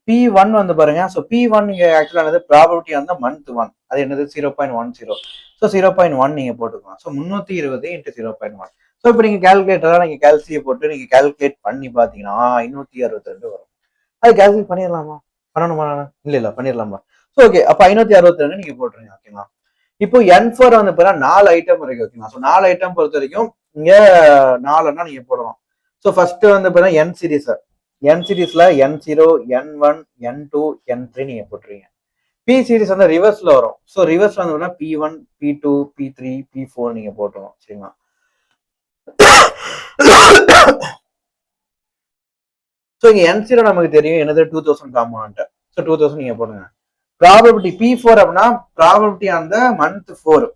Speaker 1: P1 வந்து பாருங்க. ஸோ P1 நீங்க ஆக்சுவலா என்னது ப்ராபபிலிட்டி அந்த மந்த் 1 அது என்னது 0.10. ஸோ 0.1 நீங்க போட்டுக்கலாம். So 320 into 0.1. ஸோ இப்போ நீங்க கால்குலேட்டரா நீங்க கால்சியை போட்டு நீங்க கால்குலேட் பண்ணி பாத்தீங்கன்னா 562 வரும். அது கால்குலேட் பண்ணிடலாமா பண்ணணுமா இல்ல பண்ணிடலாமா. ஸோ ஓகே அப்ப 562 நீங்க போட்டுருங்க ஓகேங்களா. இப்போ N4 வந்து பாத்தீங்கன்னா 4 ஐட்டம் இருக்கு ஓகேங்களா. ஸோ 4 ஐட்டம் பொறுத்த வரைக்கும் இங்க 4ன்னா நீங்க போடணும். ஸோ ஃபர்ஸ்ட் வந்து பாத்தீங்கன்னா N சீரிஸ்ல N0 N1 N2 N3 நீங்க போட்டுருவீங்க. P சீரிஸ் வந்து ரிவர்ஸ்ல வரும். ஸோ ரிவர்ஸ்ல வந்து P1 P2 P3 P4 நீங்க போட்டுருவோம் சரிங்களா. ஸோ இங்க N0 நமக்கு தெரியும் என்னது 2000 காம்பனண்ட். ஸோ 2000 நீங்க போடுங்க. ப்ராபபிலிட்டி P4 அப்படின்னா ப்ராபபிலிட்டி அந்த மந்த் 4.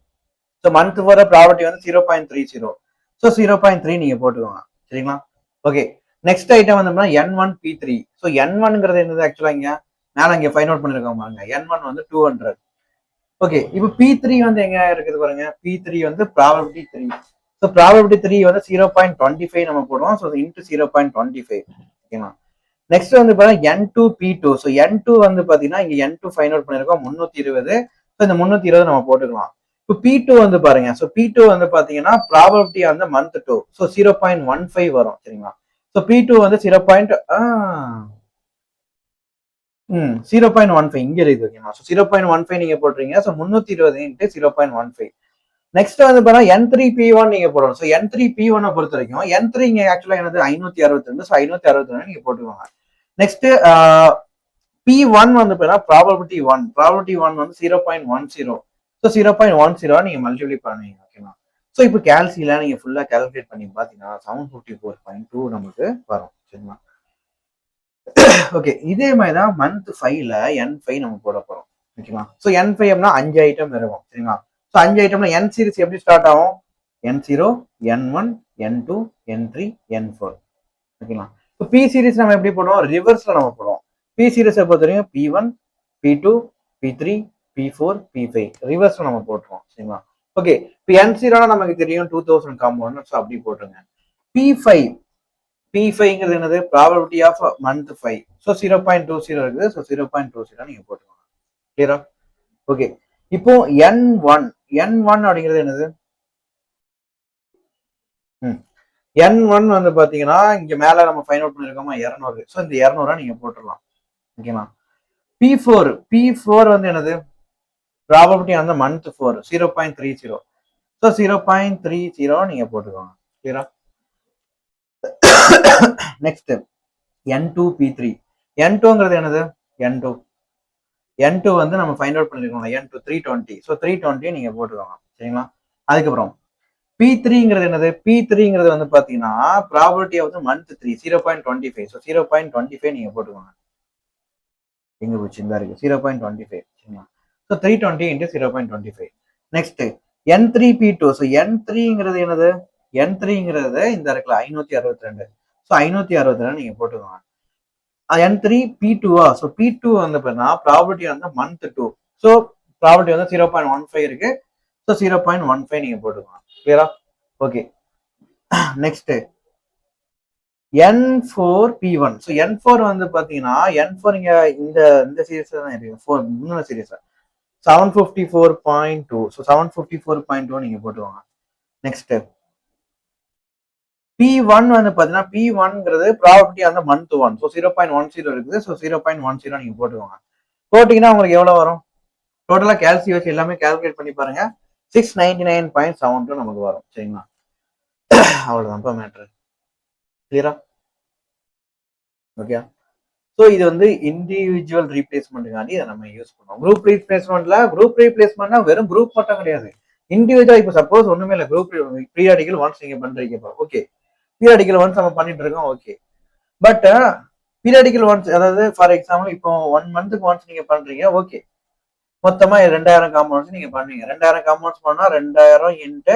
Speaker 1: ஸோ மந்த் 4 ப்ராபபிலிட்டி வந்து 0.30. ஸோ 0.3 நீங்க போட்டுக்கோங்க. சரிங்களா? ஓகே. நெக்ஸ்ட் ஐட்டம் வந்தோம்னா N1 P3. ஸோ N1ங்கிறது என்னது ஆக்சுவலா இங்க மேல இங்க ஃபைண்ட் அவுட் பண்ணிருக்கோம் பாருங்க. N1 வந்து 200. ஓகே. இப்போ P3 வந்து எங்க இருக்குது பாருங்க. P3 வந்து ப்ராபபிலிட்டி 3. ஸோ ப்ராபபிலிட்டி 3 வந்து 0.25 நம்ம போடுவோம். So into 0.25. ஓகேங்களா? நெக்ஸ்ட் வந்து பாத்தீங்கன்னா N2 P2. ஸோ N2 வந்து பாத்தீங்கன்னா இங்க N2 ஃபைண்ட் அவுட் பண்ணிருக்கோம் 320. ஸோ இந்த 320 நம்ம போட்டுக்கலாம். இப்போ P2 வந்து பாருங்க. ஸோ P2 வந்து பாத்தீங்கன்னா ப்ராபபிலிட்டி அந்த மந்த் 2. ஸோ 0.15 வரும். சரிங்களா? ஸோ P2 வந்து 0.15 இங்க இருக்கு. ஓகேங்களா? ஸோ 0.15 நீங்க போட்டுறீங்க. So 320 into 0.15. நெக்ஸ்ட் வந்து பாத்தீங்கன்னா N3P1 நீங்க போடணும். ஸோ N3P1 பொறுத்த வரைக்கும் N3 இங்க ஆக்சுவலா என்னது 562. ஸோ 562 நீங்க போட்டுக்கோங்க. நெக்ஸ்ட் P1 வந்து ப்ராபபிலிட்டி 1 வந்து 0.10. ஸோ 0.10 நீங்க மல்டிப்ளை பண்ணுவீங்க. ஓகேவா? ஸோ இப்போ கேல்சியில நீங்க ஃபுல்லா கால்குலேட் பண்ணி பாத்தீங்கன்னா 754.2 நமக்கு வரும். சரிங்களா? ஓகே. இதே மாதிரி தான் மந்த் 5ல N5 நம்ம போட போறோம். ஓகேங்களா? ஸோ N5 அப்படின்னா 5 ஐட்டம் இருக்கும். சரிங்களா? ஸோ 5 ஐட்டம்ல N சீரிஸ் எப்படி ஸ்டார்ட் ஆகும்? N0, N1, N2, N3, N4. ஓகேங்களா? இப்போ P சீரிஸ் நம்ம எப்படி போடுவோம்? ரிவர்ஸ்ல நம்ம போடுவோம். P சீரிஸை பொறுத்த வரைக்கும் P1, P2, P3, P4, P5 ரிவர்ஸ்ல நம்ம போட்டுருவோம். சரிங்களா? ஓகே. இப்போ N0 நமக்கு தெரியும் 2000 காம்பவுண்ட். ஸோ அப்படி போட்டுருங்க. P5 P5ங்கிறது என்னது? Probability of month 5. ஸோ 0.20 இருக்குது. ஸோ 0.20 நீங்க போட்டுக்கோங்க. கிளியரா? ஓகே. இப்போ N1 அப்படிங்கிறது என்னது? N1 வந்து பாத்தீங்கன்னா இங்க மேல நம்ம ஃபைண்ட் அவுட் பண்ணிருக்கோமா 200. ஸோ இந்த 200 நீங்க போட்டுடலாம். ஓகேங்களா? P4 வந்து என்னது? ப்ராபபிலிட்டி அந்த மந்த் 4 0.30. ஸோ 0.30 நீங்க போட்டுக்கோங்க. கிளியரா? Next N2 P3. N2ங்கிறது என்னது? N2 வந்து நம்ம ஃபைண்ட் அவுட் பண்ணிருக்கோம். N2 320. ஸோ 320 நீங்க போட்டுக்கோங்க. சரிங்களா? அதுக்கப்புறம் P3ங்கிறது என்னது? P3ங்கிறது வந்து பாத்தீங்கன்னா ப்ராபபிலிட்டி வந்து மந்த் 3 0.25. ஸோ 0.25 நீங்க போட்டுக்கோங்க. எங்க போச்சு? இந்த இருக்கு 0.25. சரிங்களா? So 320 into 0.25. Next N3P2. So N3ங்கிறது என்னது? N3ங்கிறது இந்த இருக்குல்ல 562. ஸோ 562 நீங்க போட்டுக்கோங்க. N3P2. ஸோ P2 வந்து பாத்தீங்கன்னா ப்ராபபிலிட்டி வந்து மந்த் 2. ஸோ ப்ராபபிலிட்டி வந்து 0.15 இருக்கு. ஸோ 0.15 நீங்க போட்டுக்கோங்க. கிளியரா? Okay. Next N4P1. So N4 வந்து பாத்தீங்கன்னா N4 இங்க இந்த சீரிஸ் தான் இருக்கு. 4 முன்ன சீரிஸ் 754.2. ஸோ 754.2 நீங்க போட்டுவாங்க. நெக்ஸ்ட் P1 வந்து பாத்தீங்கன்னா P1ங்கிறது ப்ராபபிலிட்டி அந்த மந்த் 1. ஸோ 0.10 இருக்குது. ஸோ 0.10 நீங்க போட்டுக்கோங்க. போட்டீங்கன்னா உங்களுக்கு எவ்வளவு வரும்? டோட்டலா கேல்சி வச்சு எல்லாமே கால்குலேட் பண்ணி பாருங்க. 699.72 நமக்கு வரும். சரிங்களா? அவ்வளவுதான் மேட்ரு. கிளியரா? ஓகே. ஸோ இது வந்து இண்டிவிஜுவல் ரீப்ளேஸ்மெண்ட்டுக்காண்டி இதை நம்ம யூஸ் பண்ணுவோம். குரூப் ரீப்ளேஸ்மெண்ட்னா வெறும் குரூப் மட்டும் கிடையாது. இண்டிவிஜுவல் இப்போ சப்போஸ் ஒண்ணுமே இல்லை, குரூப் பீரியாடிக்கல் ஒன்ஸ் நீங்க பண்றீங்க. ஓகே. பீரியாடிக்கல் ஒன்ஸ் நம்ம பண்ணிட்டு இருக்கோம். ஓகே. பட் பீரியாடிக்கல் ஒன்ஸ் அதாவது ஃபார் எக்ஸாம்பிள் இப்போ 1 மந்த்துக்கு ஒன்ஸ் நீங்க பண்றீங்க. ஓகே. மொத்தமா 2000 காம்பவுண்ட்ஸ் நீங்க பண்ணுவீங்க. 2000 காம்பவுண்ட்ஸ் பண்ணா 2000 இன்ட்டு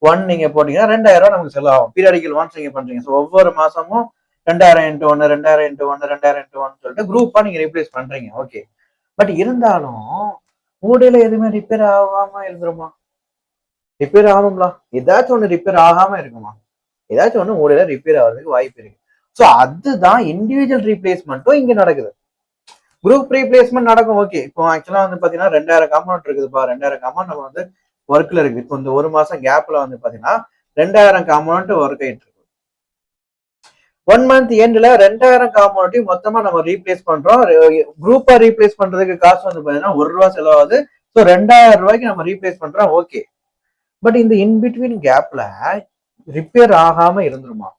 Speaker 1: 1 நீங்க போட்டீங்கன்னா 2000 நமக்கு செலவாகும். பீரியாடிக்கல் ஒன்ஸ் நீங்க பண்றீங்க. ஸோ ஒவ்வொரு மாசமும் 2000 இன்ட்டு 1 2000 இன்ட்டு 1 2000 இன்ட்டு 1 சொல்லிட்டு குரூப்பா நீங்க ரீப்ளேஸ் பண்றீங்க. ஓகே. பட் இருந்தாலும் மூடையில எதுவுமே ரிப்பேர் ஆகாம இருந்துருமா? ரிப்பேர் ஆகுங்களா? ஏதாச்சும் ஒண்ணு ரிப்பேர் ஆகாம இருக்குமா? ஏதாச்சும் ஒண்ணு மூடையில ரிப்பேர் ஆகிறதுக்கு வாய்ப்பு இருக்கு. ஸோ அதுதான் இண்டிவிஜுவல் ரீப்ளேஸ்மெண்ட்டும் இங்க நடக்குது. குரூப் ரீப்ளேஸ்மெண்ட் நடக்கும். ஓகே. இப்போ ஆக்சுவலா வந்து பாத்தீங்கன்னா 2000 காம்பவுண்ட் இருக்குதுப்பா. 2000 காம்பவுண்ட் நம்ம வந்து ஒர்க்ல இருக்கு. இப்போ இந்த ஒரு மாசம் கேப்ல வந்து பாத்தீங்கன்னா 2000 காம்பவுண்ட் ஒர்க் ஆயிட்டு இருக்கு. 1 மந்த் எண்ட்ல 2000 காம்பவுண்டையும் மொத்தமா நம்ம ரீப்ளேஸ் பண்றோம். குரூப்பா ரீப்ளேஸ் பண்றதுக்கு காசு வந்து பாத்தீங்கன்னா ₹1 செலவாகுது. ஸோ 2000 நம்ம ரீப்ளேஸ் பண்றோம். ஓகே. பட் இந்த இன்பிட்வீன் கேப்ல ரிப்பேர் ஆகாம இருந்துருமா?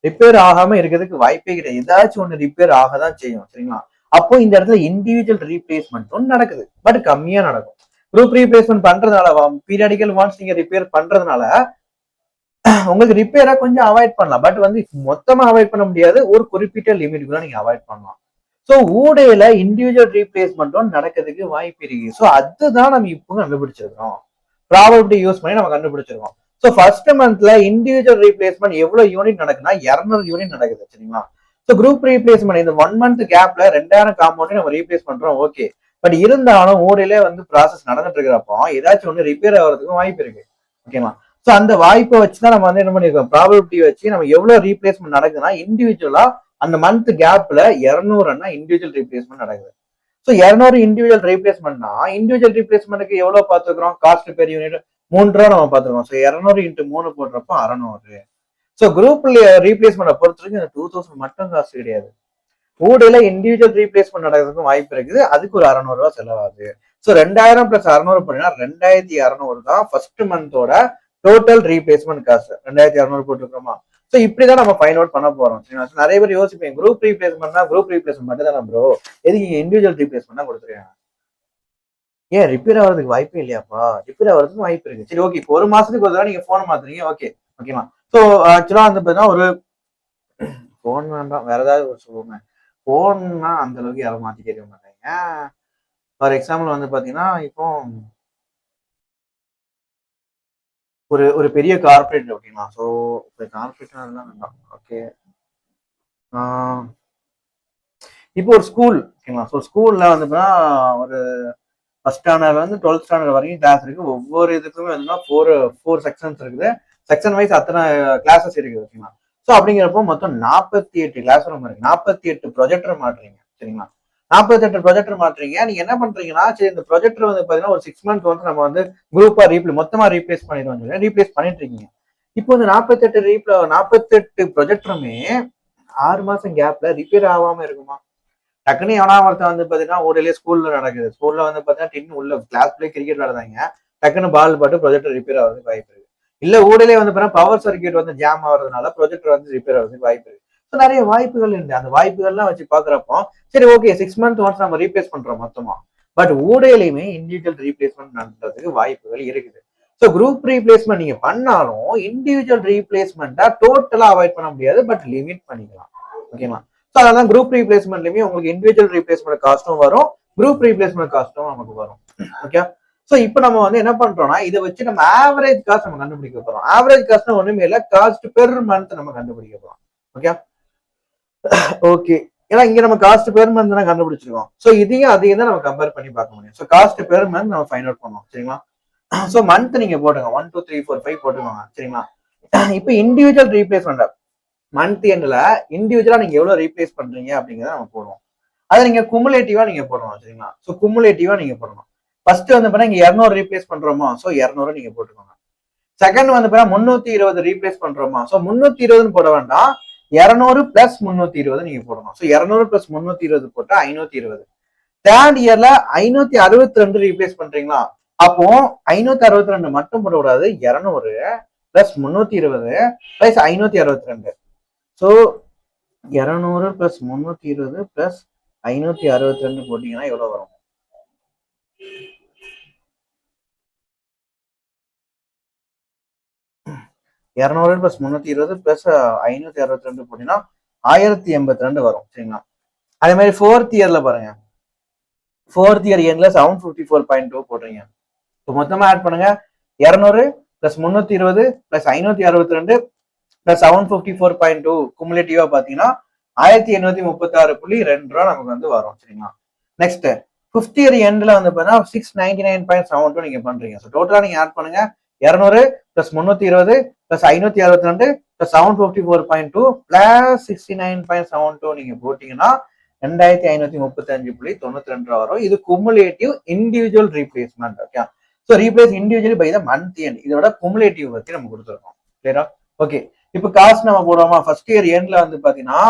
Speaker 1: ரிப்பேர் ஆகாம இருக்கிறதுக்கு வாய்ப்பே கிடையாது. ஏதாச்சும் ஒண்ணு ரிப்பேர் ஆகதான் செய்யும். சரிங்களா? அப்போ இந்த இடத்துல இண்டிவிஜுவல் ரீப்ளேஸ்மெண்ட்டும் நடக்குது. பட் கம்மியா நடக்கும். குரூப் ரீப்ளேஸ்மெண்ட் பண்றதுனால பீரியாடிக்கல் ஒன்ஸ் நீங்க ரிப்பேர் பண்றதுனால உங்களுக்கு ரிப்பேரா கொஞ்சம் அவாய்ட் பண்ணலாம். பட் வந்து மொத்தமா அவாய்ட் பண்ண முடியாது. ஒரு குறிப்பிட்ட லிமிட்டுக்குள்ள நீங்க அவாய்ட் பண்ணலாம். சோ ஊடையில இண்டிவிஜுவல் ரீப்ளேஸ்மெண்ட்டும் நடக்கிறதுக்கு வாய்ப்பு இருக்கு. சோ அதுதான் நம்ம இப்போ கண்டுபிடிச்சிருக்கோம். ப்ராபபிலிட்டி யூஸ் பண்ணி நம்ம கண்டுபிடிச்சிருக்கோம். சோ ஃபர்ஸ்ட் மந்த்ல இண்டிவிஜுவல் ரீப்ளேஸ்மெண்ட் எவ்வளவு யூனிட் நடக்குதுன்னா 200 யூனிட் நடக்குது. சரிங்களா? சோ குரூப் ரீப்ளேஸ்மெண்ட் இந்த 1 மந்த் கேப்ல 2000 காம்பவுண்ட் நம்ம ரீப்ளேஸ் பண்றோம். ஓகே. பட் இருந்தாலும் ஊடையிலே வந்து ப்ராசஸ் நடந்துட்டு இருக்கிறப்போ ஏதாச்சும் ஒன்று ரிப்பேர் ஆகிறதுக்கும் வாய்ப்பு இருக்கு. ஓகேவா? சோ அந்த வாய்ப்பை வச்சுதான் நம்ம வந்து என்ன பண்ணிருக்கோம், ப்ராபபிலிட்டி வச்சு நம்ம எவ்வளவு ரீப்ளேஸ்மெண்ட் நடக்குதுன்னா இண்டிவிஜுவலா அந்த மந்த் கேப்ல 200 இண்டிவிஜுவல் ரீப்ளேஸ்மெண்ட் நடக்குது. சோ 200 இண்டிவிஜுவல் ரீப்ளேஸ்மெண்ட்னா இண்டிவிஜுவல் ரீப்ளேஸ்மெண்ட்டுக்கு எவ்வளவு பார்த்துக்கிறோம், காஸ்ட் பெர் யூனிட் 3 ரூபா நம்ம பார்த்துருக்கோம். ஸோ 200 இன்ட்டு 3 போடுறப்போ 600. ஸோ குரூப்ல ரீப்ளேஸ்மெண்ட் பொறுத்த வரைக்கும் 2000 மட்டும் காசு கிடையாது. ஊடையில இண்டிவிஜுவல் ரீப்ளேஸ்மெண்ட் நடக்கிறதுக்கும் வாய்ப்பு இருக்குது. அதுக்கு ஒரு 600 ரூபாய் செலவாகுது. ஸோ 2000 பிளஸ் 600 பண்ணா 2200 தான் ஃபர்ஸ்ட் மந்தோட டோட்டல் ரீப்ளேஸ்மெண்ட் காசு. 2200 போட்டுருக்கோமா? ஸோ இப்படிதான் நம்ம ஃபைண்ட் அவுட் பண்ண போறோம். நிறைய பேர் யோசிப்பேன், குரூப் ரீப்ளேஸ்மெண்ட்னா குரூப் ரீப்ளேஸ்மெண்ட் மட்டும் தானே ப்ரோ, எதுக்கு இண்டிவிஜுவல் ரீப்ளேஸ்மெண்ட் கொடுத்துருக்காங்க? ஏன் ரிப்பேர் ஆகிறதுக்கு வாய்ப்பே இல்லையாப்பா? ரிப்பேர் ஆகிறதுக்கு வாய்ப்பு இருக்கு. சரி ஓகே, இப்போ ஒரு மாசத்துக்கு ஒரு தடவை நீங்க போன் மாத்துறீங்க, ஓகே ஓகேமா? ஸோ ஆக்சுவலா வந்து பாத்தீங்கன்னா ஒரு போன் வேண்டாம், வேற ஏதாவது ஒரு சொல்லுங்க. போன்னா அந்த அளவுக்கு யாரும் மாத்தி கேட்க மாட்டாங்க. ஃபார் எக்ஸாம்பிள் வந்து பாத்தீங்கன்னா இப்போ ஒரு ஒரு பெரிய கார்பரேட் ஓகேங்களா? ஸோ கார்பரேட் அதெல்லாம் வேண்டாம். ஓகே. இப்போ ஒரு ஸ்கூல் ஓகேங்களா? ஸோ ஸ்கூல்ல வந்து ஒரு ஃபர்ஸ்ட் ஸ்டாண்டர்ட்ல இருந்து 12th ஸ்டாண்டர்ட் வரைக்கும் கிளாஸ் இருக்கு. ஒவ்வொரு இதுக்குமே வந்து ஃபோர் செக்ஷன்ஸ் இருக்குது. செக்ஷன் வைஸ் அத்தனை கிளாஸஸ் இருக்குது. ஓகேங்களா? ஸோ அப்படிங்கிறப்போ மொத்தம் 48 கிளாஸ் ரூம் இருக்கு. 48 ப்ரொஜெக்டர் மாட்டுறீங்க. சரிங்களா? 48 ப்ரொஜெக்டர் மாட்டுறீங்க. நீங்க என்ன பண்றீங்கன்னா, சரி இந்த ப்ரொஜெக்டர் வந்து பாத்தீங்கன்னா ஒரு 6 மந்த் வந்து நம்ம வந்து குரூப்பா மொத்தமா ரீப்ளேஸ் பண்ணிடுவோம் சொல்லி ரீப்ளேஸ் பண்ணிட்டு இருக்கீங்க. இப்போ இந்த 48 ப்ரொஜெக்டருமே 6 மாசம் கேப்ல ரிப்பேர் ஆகாம இருக்குமா? டக்குனு எவனா ஒருத்தன் வந்து பாத்தீங்கன்னா ஊரிலேயே ஸ்கூல்ல நடக்குது. ஸ்கூல்ல வந்து பாத்தீங்கன்னா டின் உள்ள கிளாஸ்லயே கிரிக்கெட் விளையாடுறாங்க. டக்குன்னு பால் பட்டு ப்ரொஜெக்டர் ரிப்பேர் ஆகிறதுக்கு வாய்ப்பு இருக்கு. இல்ல ஊரிலே வந்து பாத்தீங்கன்னா பவர் சர்க்கியூட் வந்து ஜாம் ஆகுறதுனால ப்ரொஜெக்டர் வந்து ரிப்பேர் ஆகிறதுக்கு வாய்ப்பு இருக்கு. நிறைய வாய்ப்புகள் இருக்கு. அந்த வாய்ப்புகள்லாம் வச்சு பாக்குறப்போ சரி ஓகே 6 மந்த் ஒன்ஸ் நம்ம ரீப்ளேஸ் பண்றோம் மொத்தமா. பட் ஊடையிலையுமே இண்டிவிஜுவல் ரீப்ளேஸ்மெண்ட் நடத்துறதுக்கு வாய்ப்புகள் இருக்குது. ஸோ குரூப் ரீப்ளேஸ்மெண்ட் நீங்க பண்ணாலும் இண்டிவிஜுவல் ரீப்ளேஸ்மெண்ட்டா டோட்டலா அவாய்ட் பண்ண முடியாது. பட் லிமிட் பண்ணிக்கலாம். ஓகேங்களா? ஸோ அதெல்லாம் குரூப் ரீப்ளேஸ்மெண்ட்லயுமே உங்களுக்கு இண்டிவிஜுவல் ரீப்ளேஸ்மெண்ட் காஸ்ட்டும் வரும், குரூப் ரீப்ளேஸ்மெண்ட் காஸ்ட்டும் நமக்கு வரும். ஓகே. ஸோ இப்போ நம்ம வந்து என்ன பண்றோம்னா இதை வச்சு நம்ம ஆவரேஜ் காஸ்ட் நம்ம கண்டுபிடிக்க போறோம். ஆவரேஜ் காஸ்ட் ஒண்ணுமே இல்லை, காஸ்ட் பெர் மந்த் நம்ம கண்டுபிடிக்க போறோம். Okay okay. ஏன்னா இங்க நம்ம காஸ்ட் பெர் மந்த் தான் கண்டுபிடிச்சிருக்கோம். ஸோ இதையும் அதையும் தான் நம்ம கம்பேர் பண்ணி பார்க்க முடியும். ஸோ காஸ்ட் பெர் மந்த் நம்ம ஃபைண்ட் அவுட் பண்ணுவோம். சரிங்களா? ஸோ மந்த் நீங்க போட்டுங்க 1 2 3 4 5 போட்டுக்கோங்க. சரிங்களா? இப்போ இண்டிவிஜுவல் ரீப்ளேஸ்மெண்ட் மந்த் எண்ட்ல இண்டிவிஜுவலா நீங்க எவ்வளவு ரீப்ளேஸ் பண்றீங்க அப்படிங்கறத நம்ம போடுவோம். அதை நீங்க குமுலேட்டிவா நீங்க போடணும். சரிங்களா? ஸோ குமுலேட்டிவா நீங்க போடணும். ஃபர்ஸ்ட் வந்து பாத்தீங்கன்னா இங்க 200 ரீப்ளேஸ் பண்றோமோ, ஸோ 200 நீங்க போட்டுக்கோங்க. செகண்ட் வந்து பாத்தீங்கன்னா 320 ரீப்ளேஸ் பண்றோமா, ஸோ 320 போட வேண்டாம், 200 பிளஸ் 320 நீங்க போடணும். ஸோ 200 பிளஸ் 320 போட்டா 520. தேர்ட் இயர்ல 562 ரீப்ளேஸ் பண்றீங்களா, அப்போ 562 மட்டும் போடக்கூடாது, 200 plus 320 plus 562. So 200 plus 320 plus 562 போட்டீங்கன்னா எவ்வளவு வரும்? 200 பிளஸ் 320 பிளஸ் 562 போட்டீங்கன்னா 1082 வரும். சரிங்களா? அதே மாதிரி ஃபோர்த் இயர்ல பாருங்க, ஃபோர்த் இயர் எண்ட்ல 754.2 போடுறீங்க. மொத்தமா ஆட் பண்ணுங்க, 200 பிளஸ் 320 பிளஸ் 562 பிளஸ் 754.2 குமுலேட்டிவா பாத்தீங்கன்னா 1836.2 ரூபா நமக்கு வந்து வரும். சரிங்களா? நெக்ஸ்ட் ஃபிஃப்த் இயர் எண்ட்ல வந்து பாத்தீங்கன்னா 699.72 நீங்க பண்றீங்க. ஸோ டோட்டலா நீங்க ஆட் பண்ணுங்க, 200 பிளஸ் 320 பிளஸ் 562 பிளஸ் 754.2 பிளஸ் 69.72 நீங்க போட்டீங்கன்னா 2535.92 ரூபா வரும். இது cumulative individual replacement. Okay. So replace individually by the month end. இதோட குமுலேட்டிவ் பத்தி நம்ம கொடுத்துருக்கோம். கிளியரா? ஓகே. இப்போ காஸ்ட் நம்ம போடுவோமா, ஃபர்ஸ்ட் இயர் எண்ட்ல வந்து பாத்தீங்கன்னா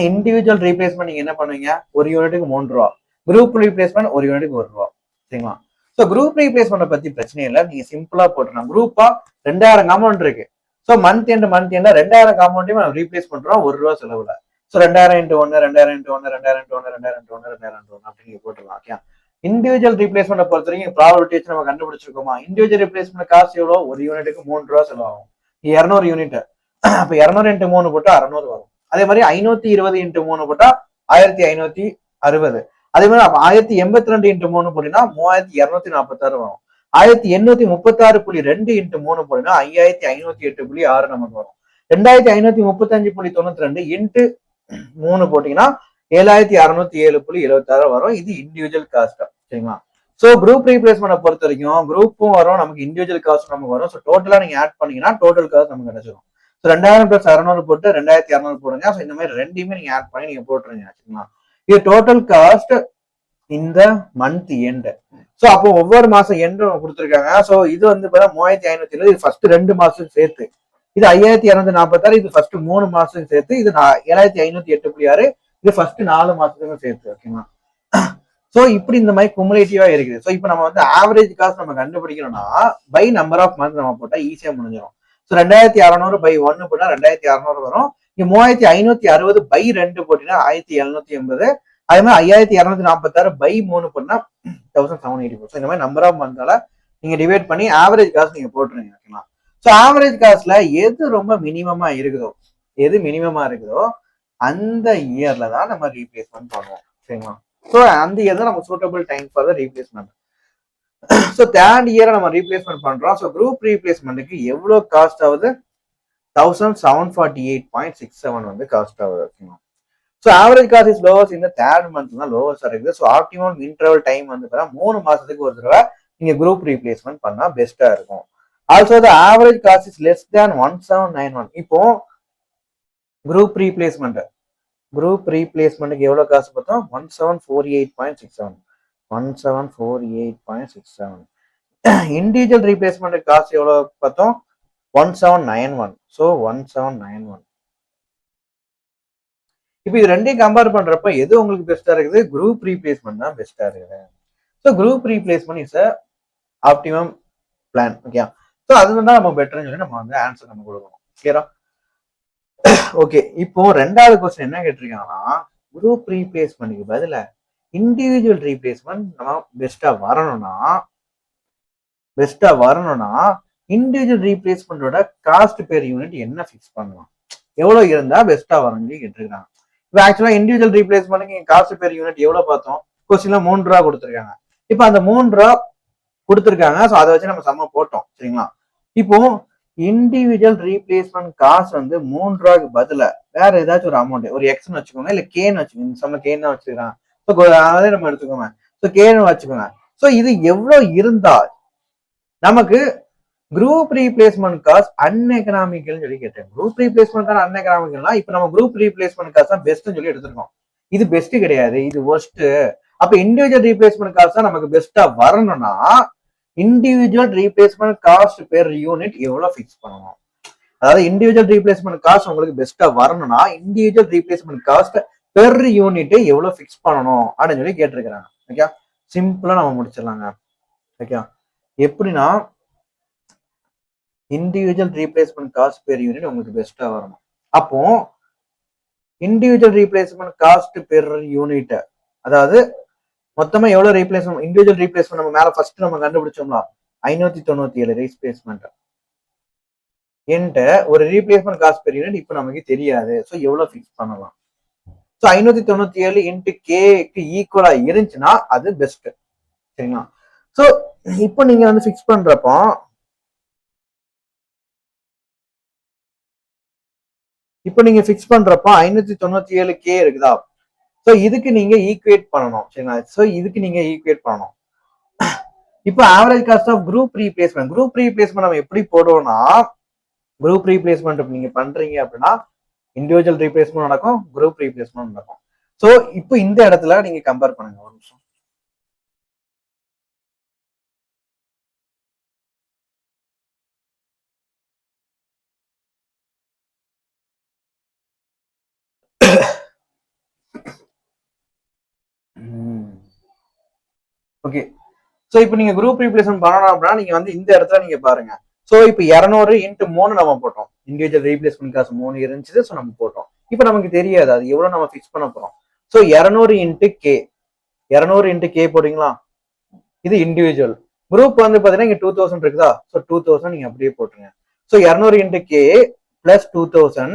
Speaker 1: இண்டிவிஜுவல் ரீப்ளேஸ்மெண்ட் நீங்க என்ன பண்ணுவீங்க, ஒரு யூனிட்டுக்கு 3 ரூபா, குரூப் ரீப்ளேஸ்மெண்ட் ஒரு யூனிட்டுக்கு 1 ரூபா. சரிங்களா? ஸோ குரூப் ரீப்ளேஸ்மெண்ட் பத்தி பிரச்சனை இல்லை, நீங்க சிம்பிளா போட்டுருங்க. குரூப்பா 2000 காம்பவுண்ட் இருக்கு. ஸோ மந்த் எண்ட் 2000 காம்பவுண்டையும் நம்ம ரீப்ளேஸ் பண்றோம் 1 ரூபா செலவுல. ஸோ 2000 × 1 2000 × 1 2000 × 1 2000 × 1 2000 × 1 அப்படி போட்டுருலாம். ஓகே. இண்டிவிஜுவல் ரீப்ளேஸ்மெண்ட் பொறுத்த வரைக்கும் ப்ராபபிலிட்டி வச்சு நம்ம கண்டுபிடிச்சிருக்கோமா, இண்டிவிஜுவல் ரீப்ளேஸ்மெண்ட் காஸ்ட் எவ்வளோ, ஒரு யூனிட்டுக்கு 3 ரூபா செலவாகும். 200 யூனிட். அப்ப 200 இன்ட்டு 3 போட்டா 600 வரும். அதே மாதிரி 520 இன்ட்டு 3 போட்டா 1560. அதே மாதிரி 1082 இன்ட்டு 3 போட்டீங்கன்னா 3246 வரும். 1836.2 இன்ட்டு 3 போட்டீங்கன்னா 5508.6 நமக்கு வரும். 2535.92 இன்ட்டு 3 போட்டீங்கன்னா 7607.76 வரும். இது இண்டிவிஜுவல் காஸ்ட். சரிங்களா? ஸோ குரூப் ரீப்ளேஸ்மெண்ட் பொறுத்த வரைக்கும் குரூப்பும் வரும், நமக்கு இண்டிவிஜுவல் காஸ்ட் நமக்கு வரும். ஸோ டோட்டலா நீங்க ஆட் பண்ணீங்கன்னா டோட்டல் காஸ்ட் நமக்கு கிடைச்சிடும். ஸோ 2000 பிளஸ் 600 போட்டு 2200 போடுங்க. ஸோ இந்த மாதிரி ரெண்டையுமே நீங்க ஆட் பண்ணி நீங்க போட்டுருங்க. சரிங்களா? இது டோட்டல் காஸ்ட் இந்த மந்த் எண்ட். ஸோ அப்போ ஒவ்வொரு மாசம் எண்ட் கொடுத்துருக்காங்க. ஸோ இது வந்து 3520 இது ஃபர்ஸ்ட் 2 மாசத்துக்கு சேர்த்து. இது 5246 இது ஃபர்ஸ்ட் 3 மாசத்துக்கு சேர்த்து. இது 7508.6 இது ஃபர்ஸ்ட் 4 மாசத்துக்கும் சேர்த்து. ஓகேங்களா? ஸோ இப்படி இந்த மாதிரி குமுலேட்டிவா இருக்குது. ஸோ இப்போ நம்ம வந்து ஆவரேஜ் காஸ்ட் நம்ம கண்டுபிடிக்கணும்னா பை நம்பர் ஆஃப் மந்த் நம்ம போட்டா ஈஸியா முடிஞ்சிடும். ஸோ 2600 பை 1 போட்டா 2600 வரும். இங்க 3560 பை 2 போட்டீங்கன்னா 1780. அதே மாதிரி 5246 பை 3 பண்ணா 1784. ஸோ இந்த மாதிரி நம்பர் ஆஃப் மந்தால நீங்க டிவைட் பண்ணி ஆவரேஜ் காஸ்ட் நீங்க போட்டுருங்க. ஓகேங்களா? ஸோ ஆவரேஜ் காஸ்ட்ல எது ரொம்ப மினிமமா இருக்குதோ அந்த இயர்ல தான் நம்ம ரீப்ளேஸ்மெண்ட் பண்ணுவோம். சரிங்களா? ஸோ அந்த இயர் தான் நம்ம suitable time for the replacement. So third இயரை நம்ம ரீப்ளேஸ்மெண்ட் பண்றோம். ஸோ குரூப் ரீப்ளேஸ்மெண்ட்டுக்கு எவ்வளவு காஸ்ட் ஆகுது? 1748.67 வந்து காஸ்ட் ஆகுது. ஓகேங்களா? So average cost is lowest இந்த தேர்ட் மந்த் தான் லோவஸ்டா இருக்குது. ஸோ ஆப்டிமம் இன்டர்வல் டைம் வந்து 3 மாசத்துக்கு ஒரு தடவை நீங்க குரூப் ரீப்ளேஸ்மெண்ட் பண்ணா பெஸ்டா இருக்கும். Also the average cost is less than 1791. இப்போ குரூப் ரீப்ளேஸ்மெண்ட்டுக்கு எவ்வளவு காசு பார்த்தோம்? 1748.67. 1748.67. இண்டிவிஜுவல் ரீப்ளேஸ்மெண்ட் காஸ்ட் எவ்வளவு பார்த்தோம்? 1791. ஸோ 1791. இப்போ இது ரெண்டையும் கம்பேர் பண்றப்ப எது உங்களுக்கு பெஸ்டா இருக்குது? குரூப் ரீப்ளேஸ்மெண்ட் தான் பெஸ்டா இருக்குது. So group replacement is a optimum plan. Okay. So அதுதான் நம்ம பெட்டர்னு சொல்லி நம்ம வந்து ஆன்சர் நம்ம கொடுக்கணும். கிளியரா? ஓகே. இப்போ ரெண்டாவது கொஸ்டின் என்ன கேட்டிருக்காங்கன்னா, குரூப் ரீப்ளேஸ்மெண்ட்டுக்கு பதிலா இண்டிவிஜுவல் ரீப்ளேஸ்மெண்ட் நம்ம பெஸ்டா வரணும்னா இண்டிவிஜுவல் ரீப்ளேஸ்மெண்டோட காஸ்ட் பெர் யூனிட் என்ன ஃபிக்ஸ் பண்ணலாம், எவ்வளவு இருந்தா பெஸ்டா வரும்னு கேட்டிருக்காங்க. இப்போ ஆக்சுவலா இண்டிவிஜுவல் ரீப்ளேஸ்மெண்ட்டுக்கு காஸ்ட் பெர் யூனிட் எவ்வளவு பார்த்தோம்? கொஸ்டின்ல 3 ரூபா கொடுத்துருக்காங்க. இப்போ அந்த 3 ரூபா கொடுத்துருக்காங்க. ஸோ அதை வச்சு நம்ம சம்ம போட்டோம். சரிங்களா? இப்போ இண்டிவிஜுவல் ரீப்ளேஸ்மெண்ட் காஸ்ட் வந்து 3 ரூபாய்க்கு பதிலா வேற ஏதாச்சும் ஒரு அமௌண்ட், ஒரு எக்ஸ்ன்னு வச்சுக்கோங்க, இல்ல கேன்னு வச்சுக்கோங்க. இந்த சம்ம கேன் தான் வச்சுக்கிறாங்க. அதே நம்ம எடுத்துக்கோங்க. ஸோ கேன்னு வச்சுக்கோங்க. ஸோ இது எவ்வளவு இருந்தா நமக்கு குரூப் ரீப்ளேஸ்மெண்ட் காஸ்ட் அன்எகனாமிக்கல் சொல்லி கேட்டேன். குரூப் ரீப்ளேஸ்மெண்ட் காஸ்ட் அன்எகனாமிக்கல்னா இப்ப நம்ம குரூப் ரீப்ளேஸ்மெண்ட் காஸ்ட் தான் பெஸ்ட்னு சொல்லி எடுத்திருக்கோம். இது பெஸ்ட் கிடையாது, இது ஒர்ஸ்ட். அப்ப இண்டிவிஜுவல் ரீப்ளேஸ்மெண்ட் காஸ்ட் தான் நமக்கு பெஸ்டா வரணும்னா individual replacement cost per unit எவ்வளவு ஃபிக்ஸ் பண்ணணும்? அதாவது இண்டிவிஜுவல் ரீப்ளேஸ்மெண்ட் காஸ்ட் உங்களுக்கு பெஸ்டா வரணும்னா individual replacement cost per unit எவ்வளவு ஃபிக்ஸ் பண்ணணும் அப்படின்னு சொல்லி கேட்டிருக்கிறாங்க. ஓகே, சிம்பிளா நம்ம முடிச்சிடலாங்க. ஓகே, எப்படின்னா individual replacement cost per unit உங்களுக்கு பெஸ்டா வரணும். அப்போ individual replacement cost per unit, அதாவது மொத்தமா எவ்வளவு ரீப்ளேஸ்மெண்ட் இண்டிவிஜுவல் ரீப்ளேஸ்மெண்ட் நம்ம மேல ஃபர்ஸ்ட் நம்ம கண்டுபிடிச்சோம்னா 597 ரீப்ளேஸ்மெண்ட் என்கிட்ட ஒரு ரீப்ளேஸ்மெண்ட் காஸ்ட் பெர் யூனிட் இப்ப நமக்கு தெரியாது. ஸோ எவ்வளவு ஃபிக்ஸ் பண்ணலாம்? ஸோ 597 இன்ட்டு கேக்கு ஈக்குவலா இருந்துச்சுன்னா அது பெஸ்ட். சரிங்களா? ஸோ இப்போ நீங்க வந்து ஃபிக்ஸ் பண்றப்போ 597 கே இருக்குதா? ஸோ இதுக்கு நீங்க ஈக்குவேட் பண்ணணும். சரிங்களா? ஸோ இதுக்கு நீங்க ஈக்குவேட் பண்ணணும். இப்போ average cost of group replacement நம்ம எப்படி போடுவோம்னா, குரூப் ரீப்ளேஸ்மெண்ட் நீங்க பண்றீங்க அப்படின்னா இண்டிவிஜுவல் ரீப்ளேஸ்மெண்ட் நடக்கும், குரூப் ரீப்ளேஸ்மெண்ட் நடக்கும். ஸோ இப்போ இந்த இடத்துல நீங்க கம்பேர் பண்ணுங்க. ஒரு நிமிஷம். ஓகே, ஸோ இப்போ நீங்க குரூப் ரீப்ளேஸ்மெண்ட் பண்ணணும் அப்படின்னா நீங்க வந்து இந்த இடத்துல நீங்க பாருங்க. ஸோ இப்போ 200 இன்ட்டு 3 நம்ம போட்டோம். இண்டிவிஜுவல் ரீப்ளேஸ்மெண்ட் காசு 3 இருந்துச்சு. ஸோ நம்ம போட்டோம். இப்போ நமக்கு தெரியாது அது எவ்வளவு நம்ம ஃபிக்ஸ் பண்ண போறோம். ஸோ 200 இன்ட்டு கே போடுறீங்களா? இது இண்டிவிஜுவல். குரூப் வந்து பாத்தீங்கன்னா இங்க 2000 இருக்குதா? ஸோ 2000 நீங்க அப்படியே போட்டுருங்க. So 200 into K plus 2000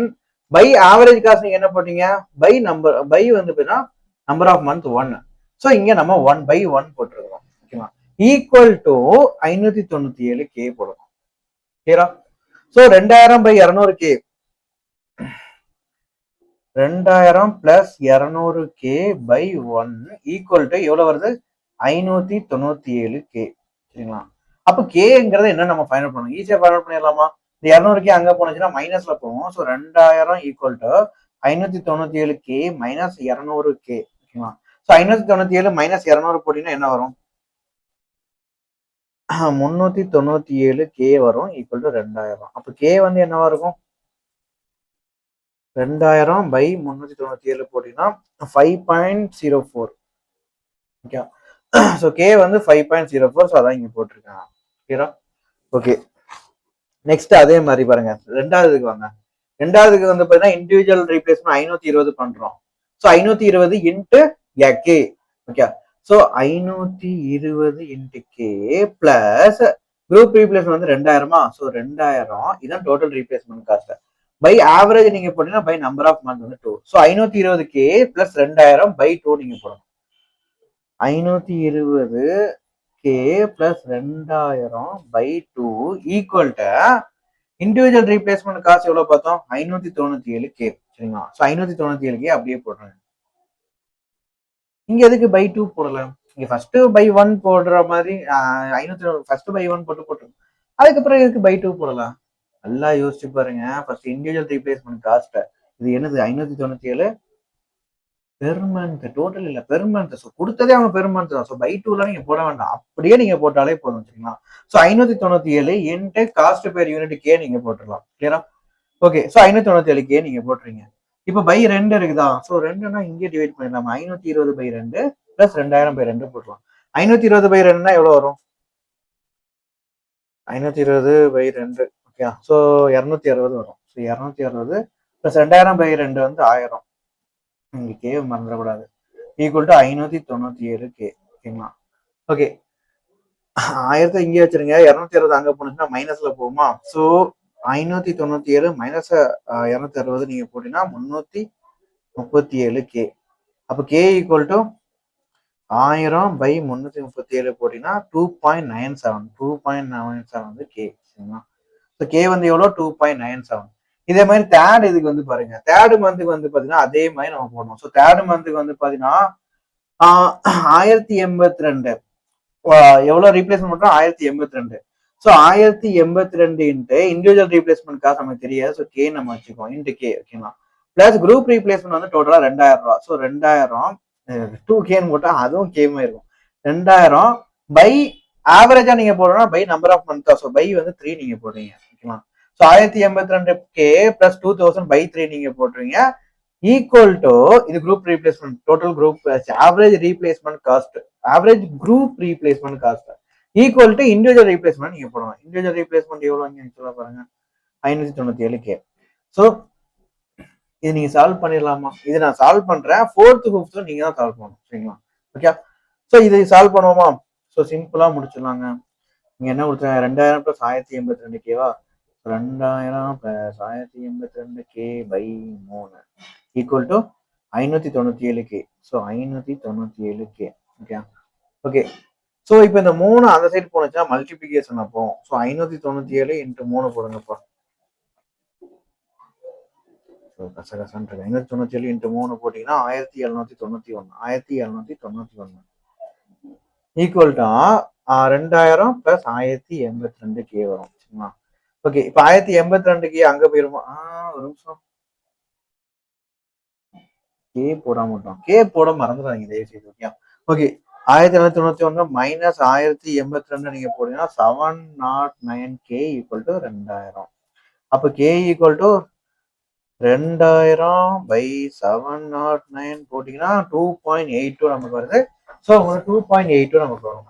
Speaker 1: by average cost நீங்க என்ன போட்டீங்க பை நம்பர் பை வந்து பார்த்தீங்கன்னா நம்பர் ஆஃப் மந்த் 1. ஸோ இங்க நம்ம 1/1 போட்டுருக்கோம். ஓகேவா, ஈக்குவல் டு 597 கே போடுறோம். கிளியரா? So 2000/200 K 2000 plus 200 K by 1 equal to எவ்வளவு வருது 597 கே. சரிங்களா? அப்ப கேங்கிறத என்ன நம்ம ஃபைனல் பண்ணணும், ஈஸியா ஃபைனல் பண்ணிடலாமா? இந்த 200 கே அங்க போனுச்சுன்னா மைனஸ்ல போகும். So 2000 equal to 597 K minus 200 K. ஓகேங்களா? ஸோ 597 மைனஸ் 200 போட்டீங்கன்னா என்ன வரும் 397 கே வரும் ஈக்குவல் டு 2000. அப்ப கே வந்து என்னவா இருக்கும் 2000/397 போட்டீங்கன்னா 5.04. ஓகே, ஸோ கே வந்து 5.04. ஸோ அதான் இங்க போட்டிருக்காங்க. ஓகேரா? ஓகே, நெக்ஸ்ட் அதே மாதிரி பாருங்க, ரெண்டாவதுக்கு வாங்க. ரெண்டாவதுக்கு வந்து பாத்தீங்கன்னா இண்டிவிஜுவல் ரீப்ளேஸ்மெண்ட் 520 பண்றோம். So 520 into K. Okay, so 520 into K plus group replacement வந்து 2000. ஸோ 2000 இதான் total replacement cost. By average நீங்க போட்டீங்கன்னா பை நம்பர் ஆஃப் மந்த் வந்து 2. ஸோ 520 கே பிளஸ் 2000/2 நீங்க போடணும். 520 K plus 2000/2 equal to individual replacement காசு எவ்வளவு பார்த்தோம் 597 கே. சரிங்களா? ஸோ 597 கே அப்படியே போடுறேன். இங்க எதுக்கு பை 2 போடலாம், இங்க ஃபர்ஸ்ட் பை 1 போடுற மாதிரி 500 ஃபர்ஸ்ட் பை 1 போட்டுருங்க. அதுக்கப்புறம் எதுக்கு பை 2 போடலாம்? நல்லா யோசிச்சு பாருங்க. ஃபர்ஸ்ட் இண்டிவிஜுவல் ரீப்ளேஸ்மெண்ட் காஸ்ட் இது என்னது 597 பெர் மந்த், டோட்டல் இல்ல பெர் மந்த். ஸோ கொடுத்ததே அவங்க பெர் மந்த் தான். ஸோ பை 2ல நீங்க போட வேண்டாம், அப்படியே நீங்க போட்டாலே போதும். சரிங்களா? So 597 into cost per unit K நீங்க போட்டுடலாம். கிளியரா? ஓகே, ஸோ 597 கே நீங்க போட்டுறீங்க. இப்போ பை 2 இருக்குதா? ஸோ 2னா இங்கே டிவைட் பண்ணிடலாம். 520/2 பிளஸ் 2000/2 போட்டுலாம். 520/2னா எவ்வளவு வரும் 520/2. ஓகே, ஸோ 260 வரும். ஸோ 260 பிளஸ் 2000/2 வந்து 1000. இங்க கே மறந்துடக்கூடாது. Equal to 597 K. ஓகேங்களா? ஓகே, 1000 இங்கே வச்சிருங்க. 260 அங்க போனுச்சுன்னா மைனஸ்ல போகுமா? ஸோ 597 மைனஸ் 260 நீங்க போட்டீங்கன்னா 337 கே. அப்ப கே ஈக்குவல் டு 1000/337 போட்டீங்கன்னா 2.97 வந்து கே. சரிங்களா? ஸோ கே வந்து எவ்வளோ 2.97. இதே மாதிரி தேர்ட் இதுக்கு வந்து பாருங்க, தேர்ட் மந்த்துக்கு வந்து பாத்தீங்கன்னா அதே மாதிரி நம்ம போடணும். ஸோ தேர்ட் மந்த்துக்கு வந்து பாத்தீங்கன்னா 1082 எவ்வளவு ரீப்ளேஸ்மெண்ட் பண்றோம் 1082. ஸோ 1082 இன்ட்டு இண்டிவிஜுவல் ரீப்ளேஸ்மெண்ட் காசு நமக்கு தெரியாது. ஸோ கே நம்ம வச்சுக்கோம் இன்ட்டு கே. ஓகேங்களா? பிளஸ் குரூப் ரீப்ளேஸ்மெண்ட் வந்து டோட்டலா 2000. ஸோ 2000 2Kன்னு போட்டா அதுவும் கேமா இருக்கும். 2000 பை ஆவரேஜா நீங்க போடணும் by number of month. So by வந்து 3 நீங்க போடுறீங்க. ஓகேங்களா? ஸோ 1082 கே பிளஸ் 2000/3 நீங்க போட்டுறீங்க. ஈக்குவல் டு இது group replacement total group average replacement cost, average group replacement cost equal to individual replacement நீங்க போடணும். இண்டிவிஜுவல் ரீப்ளேஸ்மெண்ட் எவ்வளவு சொல்ல பாருங்க 597 கே. ஸோ இது நீங்க சால்வ் பண்ணிடலாமா? இது நான் சால்வ் பண்றேன். 4th 5th நீங்க தான் சால்வ் பண்ணணும். சரிங்களா? ஓகே, ஸோ இதை சால்வ் பண்ணுவோமா? ஸோ சிம்பிளா முடிச்சிடலாங்க. நீங்க என்ன கொடுத்தேன் 2000 பிளஸ் 1082 கேவா? 2000 plus 1082 K by 3 equal to 597 K. So 597 K. Okay okay, so இப்போ இந்த 3 அந்த சைடு போனுச்சுன்னா மல்டிபிகேஷன் அப்போ. ஸோ 597 இன்ட்டு 3 போடுங்கப்பா. கசகசன் 597 இன்ட்டு 3 போட்டீங்கன்னா 1791. 1791 ஈக்குவல் டு 2000 பிளஸ் 1082 கே வரும். சரிங்களா? ஓகே, இப்போ 1082 கே அங்க போயிருமா? ஒரு நிமிஷம், கே போட மாட்டோம். கே போட மறந்துடாதீங்க தயவு செய்து. ஓகே ஓகே, 1791 மைனஸ் 1082 நீங்க போட்டீங்கன்னா 709 கே ஈக்குவல் டு 2000. அப்ப கே ஈக்குவல் டு 2000/709 போட்டீங்கன்னா 2.82 நமக்கு வருது. ஸோ 2.82 நமக்கு வரும்.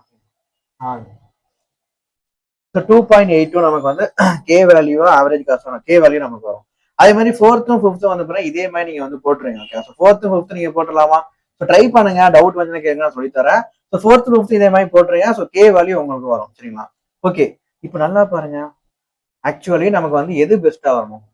Speaker 1: 2.82 நமக்கு வந்து K value average cost K value நமக்கு வரும். அதே மாதிரி 4th 5th வந்து பாத்தீங்கன்னா இதே மாதிரி நீங்க வந்து போட்டுருங்க. ஓகே, ஸோ 4th 5th நீங்க போட்டுடலாமா? ஸோ ட்ரை பண்ணுங்க, டவுட் வந்து கேட்க நான் சொல்லித்தரேன். ஸோ 4th 5th இதே மாதிரி போட்டுருங்க. ஸோ கே வேல்யூ உங்களுக்கு வரும். சரிங்களா? ஓகே, இப்போ நல்லா பாருங்க, ஆக்சுவலி நமக்கு வந்து எது பெஸ்டா வரணும்,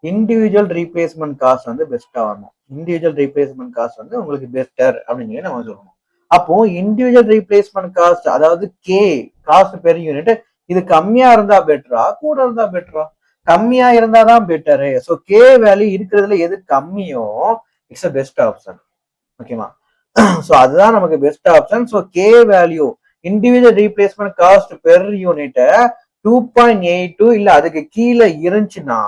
Speaker 1: இண்டிவிஜுவல் ரீப்ளேஸ்மெண்ட் காஸ்ட் வந்து பெஸ்டா வரணும். இண்டிவிஜுவல் ரீப்ளேஸ்மெண்ட் காஸ்ட் வந்து உங்களுக்கு பெஸ்டர் அப்படின்னு சொல்லி நம்ம சொல்லணும். அப்போ இண்டிவிஜுவல் ரீப்ளேஸ்மெண்ட் காஸ்ட் அதாவது கே காஸ்ட் பெர் யூனிட் இது கம்மியா இருந்தா பெட்டரா கூட இருந்தா பெட்டரா? கம்மியா இருந்தாதான் பெட்டரு. ஸோ கே வேல்யூ இருக்கிறதுல எது கம்மியோ இட்ஸ் அ பெஸ்ட் ஆப்ஷன். ஓகேவா? ஸோ அதுதான் நமக்கு best option. So K value individual replacement cost per unit 2.82 இல்ல அதுக்கு கீழே இருந்துச்சுன்னா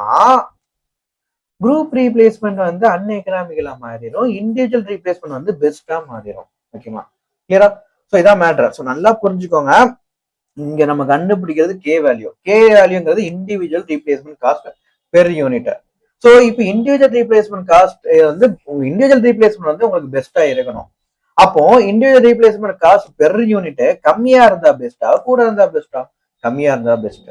Speaker 1: குரூப் ரீப்ளேஸ்மெண்ட் வந்து அன்எக்கனாமிக்கலா மாறிடும், இண்டிவிஜுவல் ரீப்ளேஸ்மெண்ட் வந்து பெஸ்டா மாறிடும். ஓகேவா? கிளியரா? ஸோ இதான் மேட்டர். ஸோ நல்லா புரிஞ்சுக்கோங்க. இங்க நம்ம கண்டுபிடிக்கிறது கே வேல்யூ. கே வேல்யூங்கிறது individual replacement cost per unit. So இப்போ இண்டிவிஜுவல் ரீப்ளேஸ்மெண்ட் காஸ்ட் வந்து இண்டிவிஜுவல் ரீப்ளேஸ்மெண்ட் வந்து உங்களுக்கு பெஸ்டா இருக்கணும். அப்போ individual replacement cost per unit கம்மியா இருந்தா பெஸ்டா கூட இருந்தா பெஸ்டா? கம்மியா இருந்தா பெஸ்ட்.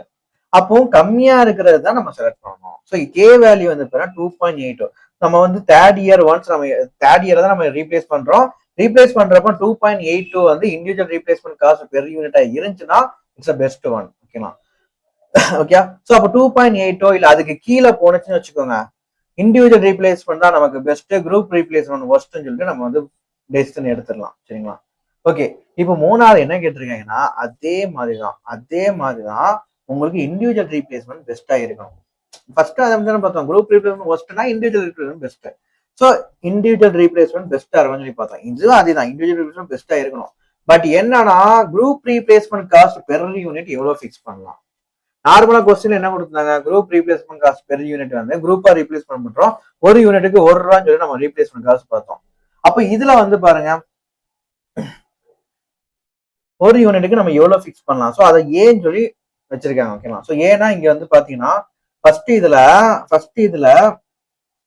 Speaker 1: அப்போ கம்மியா இருக்கிறது தான் நம்ம செலக்ட் பண்ணணும். ஸோ கே வேல்யூ வந்து 2.82. நம்ம வந்து தேர்ட் இயர் ஒன்ஸ் நம்ம தேர்ட் இயர் தான் நம்ம ரீப்ளேஸ் பண்றோம். ரீப்ளேஸ் பண்றப்ப 2.82 வந்து இண்டிவிஜுவல் ரீப்ளேஸ்மெண்ட் காஸ்ட் பெர் யூனிட்டா இருந்துச்சுன்னா இட்ஸ் அ பெஸ்ட் ஒன். ஓகேவா? ஓகே. ஸோ அப்போ 2.82 இல்ல அதுக்கு கீழே போனுச்சுன்னு வச்சுக்கோங்க, இண்டிவிஜுவல் ரீப்ளேஸ்மெண்ட் தான் நமக்கு பெஸ்ட், குரூப் ரீப்ளேஸ்மெண்ட் ஒர்ஸ்ட்னு சொல்லிட்டு நம்ம வந்து டெசிஷன் எடுத்துடலாம். சரிங்களா? ஓகே. இப்போ மூணாவது என்ன கேட்டிருக்காங்கன்னா அதே மாதிரிதான் உங்களுக்கு இண்டிவிஜுவல் ரீப்ளேஸ்மெண்ட் பெஸ்டா இருக்கணும். ஃபர்ஸ்ட் அதை வந்து பார்த்தோம், குரூப் ரீப்ளேஸ்மெண்ட் ஒர்ஸ்ட்னா individual replacement best. So individual replacement பெஸ்டா இருக்கும்னு சொல்லி பார்த்தோம். இதுவும் அதுதான், இண்டிவிஜுவல் ரீப்ளேஸ்மெண்ட் பெஸ்டா இருக்கணும். பட் என்னன்னா group replacement cost per unit எவ்வளவு ஃபிக்ஸ் பண்ணலாம்? நார்மலா கொஸ்டின் என்ன கொடுத்தாங்க, group replacement cost per unit வந்து குரூப்பா ரீப்ளேஸ்மெண்ட் பண்றோம், ஒரு யூனிட்டுக்கு ₹1 சொல்லி நம்ம ரீப்ளேஸ்மெண்ட் காஸ்ட் பார்த்தோம். அப்ப இதுல வந்து பாருங்க ஒரு யூனிட்டுக்கு நம்ம எவ்வளவு ஃபிக்ஸ் பண்ணலாம். ஸோ அதை ஏன்னு சொல்லி வச்சிருக்காங்க. ஓகேவா? ஸோ ஏன்னா இங்க வந்து பாத்தீங்கன்னா ஃபர்ஸ்ட் இதுல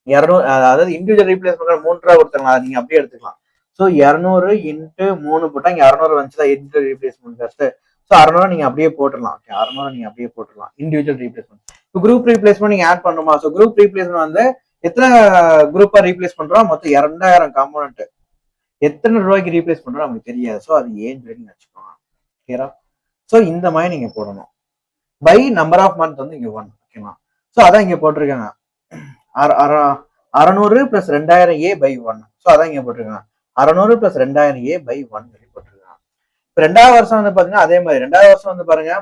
Speaker 1: 200, அதாவது இண்டிவிஜுவல் ரீப்ளேஸ்மெண்ட் ₹3 கொடுத்தாங்களா, நீங்க அப்படியே எடுத்துக்கலாம். ஸோ 200 இன்ட்டு 3 போட்டா இங்க 600 வந்துச்சுதான் இண்டிவிஜுவல் ரீப்ளேஸ்மெண்ட் காஸ்ட். ஸோ 600 நீங்க அப்படியே போட்டுடலாம். 600 நீங்க அப்படியே போட்டுடலாம் இண்டிவிஜுவல் ரீப்ளேஸ்மெண்ட். இப்போ குரூப் ரீப்ளேஸ்மெண்ட் நீங்க ஆட் பண்ணுமா? ஸோ குரூப் ரீப்ளேஸ்மெண்ட் வந்து எத்தனை குரூப்பா ரீப்ளேஸ் பண்றோம், மொத்தம் 2000 காம்போனன்ட். எத்தனை ரூபாய்க்கு ரீப்ளேஸ் பண்றோம் நமக்கு தெரியாது. ஸோ அது ஏன்னு சொல்லி வச்சுக்கோங்க. கிளியரா? ஸோ இந்த மாதிரி நீங்க போடணும். பை நம்பர் ஆஃப் மந்த் வந்து இங்க 1. ஓகேவா? ஸோ அதான் இங்க போட்டிருக்காங்க, 600 பிளஸ் 2000 பை 1. ஸோ அதான் இங்க போட்டிருக்காங்க 600 பிளஸ் 2000 பை 1 சொல்லி போட்டிருக்காங்க. இப்போ ரெண்டாவது வருஷம் வந்து பாத்தீங்கன்னா அதே மாதிரி ரெண்டாவது வருஷம் வந்து பாருங்க,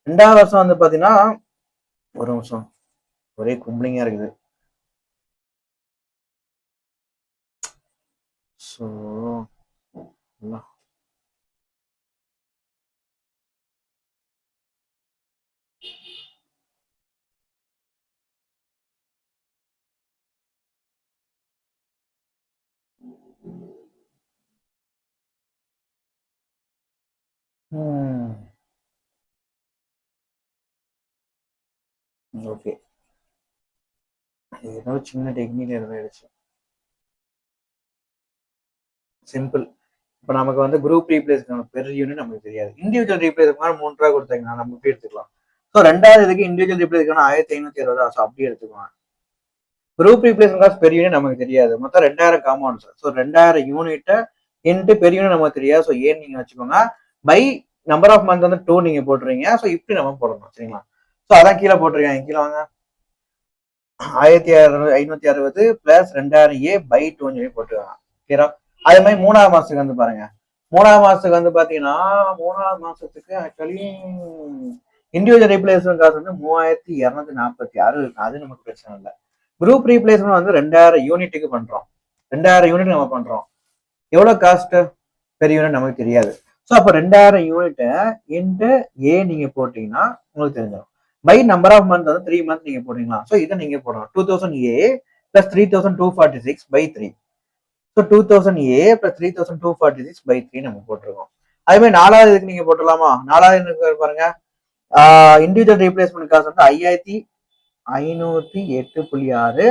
Speaker 1: ரெண்டாவது வருஷம் வந்து பாத்தீங்கன்னா ஒரு நிமிஷம், ஒரே கும்பலிங்கா இருக்குது. ஸோ ஓகே, ஏதோ சின்ன டெக்னிக் இருந்துச்சு. சிம்பிள். இப்போ நமக்கு வந்து குரூப் ரீப்ளேஸ் பெர் யூனிட் நமக்கு தெரியாது, இண்டிவிஜுவல் ரீப்ளேஸ் ₹3 கொடுத்தாங்கன்னா நம்ம எப்படி எடுத்துக்கலாம். ஸோ ரெண்டாவது இதுக்கு இண்டிவிஜுவல் ரீப்ளேஸ் 1560. ஸோ அப்படியே எடுத்துக்கலாம். Group replacement cost per unit நமக்கு தெரியாது, மொத்தம் 2000 compounds. So 2000 unit into per unit நமக்கு தெரியாது. ஸோ ஏன் நீங்க வச்சுக்கோங்க, பை நம்பர் ஆஃப் மந்த் வந்து 2 நீங்க போட்டுறீங்க. ஸோ இப்படி நம்ம போடணும். சரிங்களா? ஸோ அதான் கீழே போட்டிருக்காங்க, கீழே வாங்க. 1560 பிளஸ் 2000 பை 2 சொல்லி போட்டுருக்காங்க. ஓகேரா? அதே மாதிரி மூணாவது மாசத்துக்கு வந்து பாருங்க, மூணாவது மாசத்துக்கு வந்து பாத்தீங்கன்னா மூணாவது மாசத்துக்கு ஆக்சுவலி இண்டிவிஜுவல் ரீப்ளேஸ்மெண்ட் காஸ்ட் வந்து 3246 இருக்கு. அது நமக்கு பிரச்சனை இல்லை. குரூப் ரீப்ளேஸ்மெண்ட் வந்து 2000 யூனிட்டுக்கு பண்றோம். 2000 யூனிட் நம்ம பண்றோம். எவ்வளவு காஸ்ட் பெர் யூனிட் நமக்கு தெரியாது. ஸோ அப்போ 2000 யூனிட் இன்ட்டு ஏ நீங்க போட்டீங்கன்னா உங்களுக்கு தெரிஞ்சிடும். பை நம்பர் ஆஃப் மந்த் வந்து 3 மந்த் நீங்க போட்டீங்களா. ஸோ இதை நீங்க போடணும். 2000 plus 3246 by 3. So 2000 plus 3246 by 3 நம்ம போட்டிருக்கோம். அதே மாதிரி நாலாவது இதுக்கு நீங்க போட்டுடலாமா? நாலாவது பாருங்க, இண்டிவிஜுவல் ரீப்ளேஸ்மெண்ட் காஸ்ட் வந்து 5508.6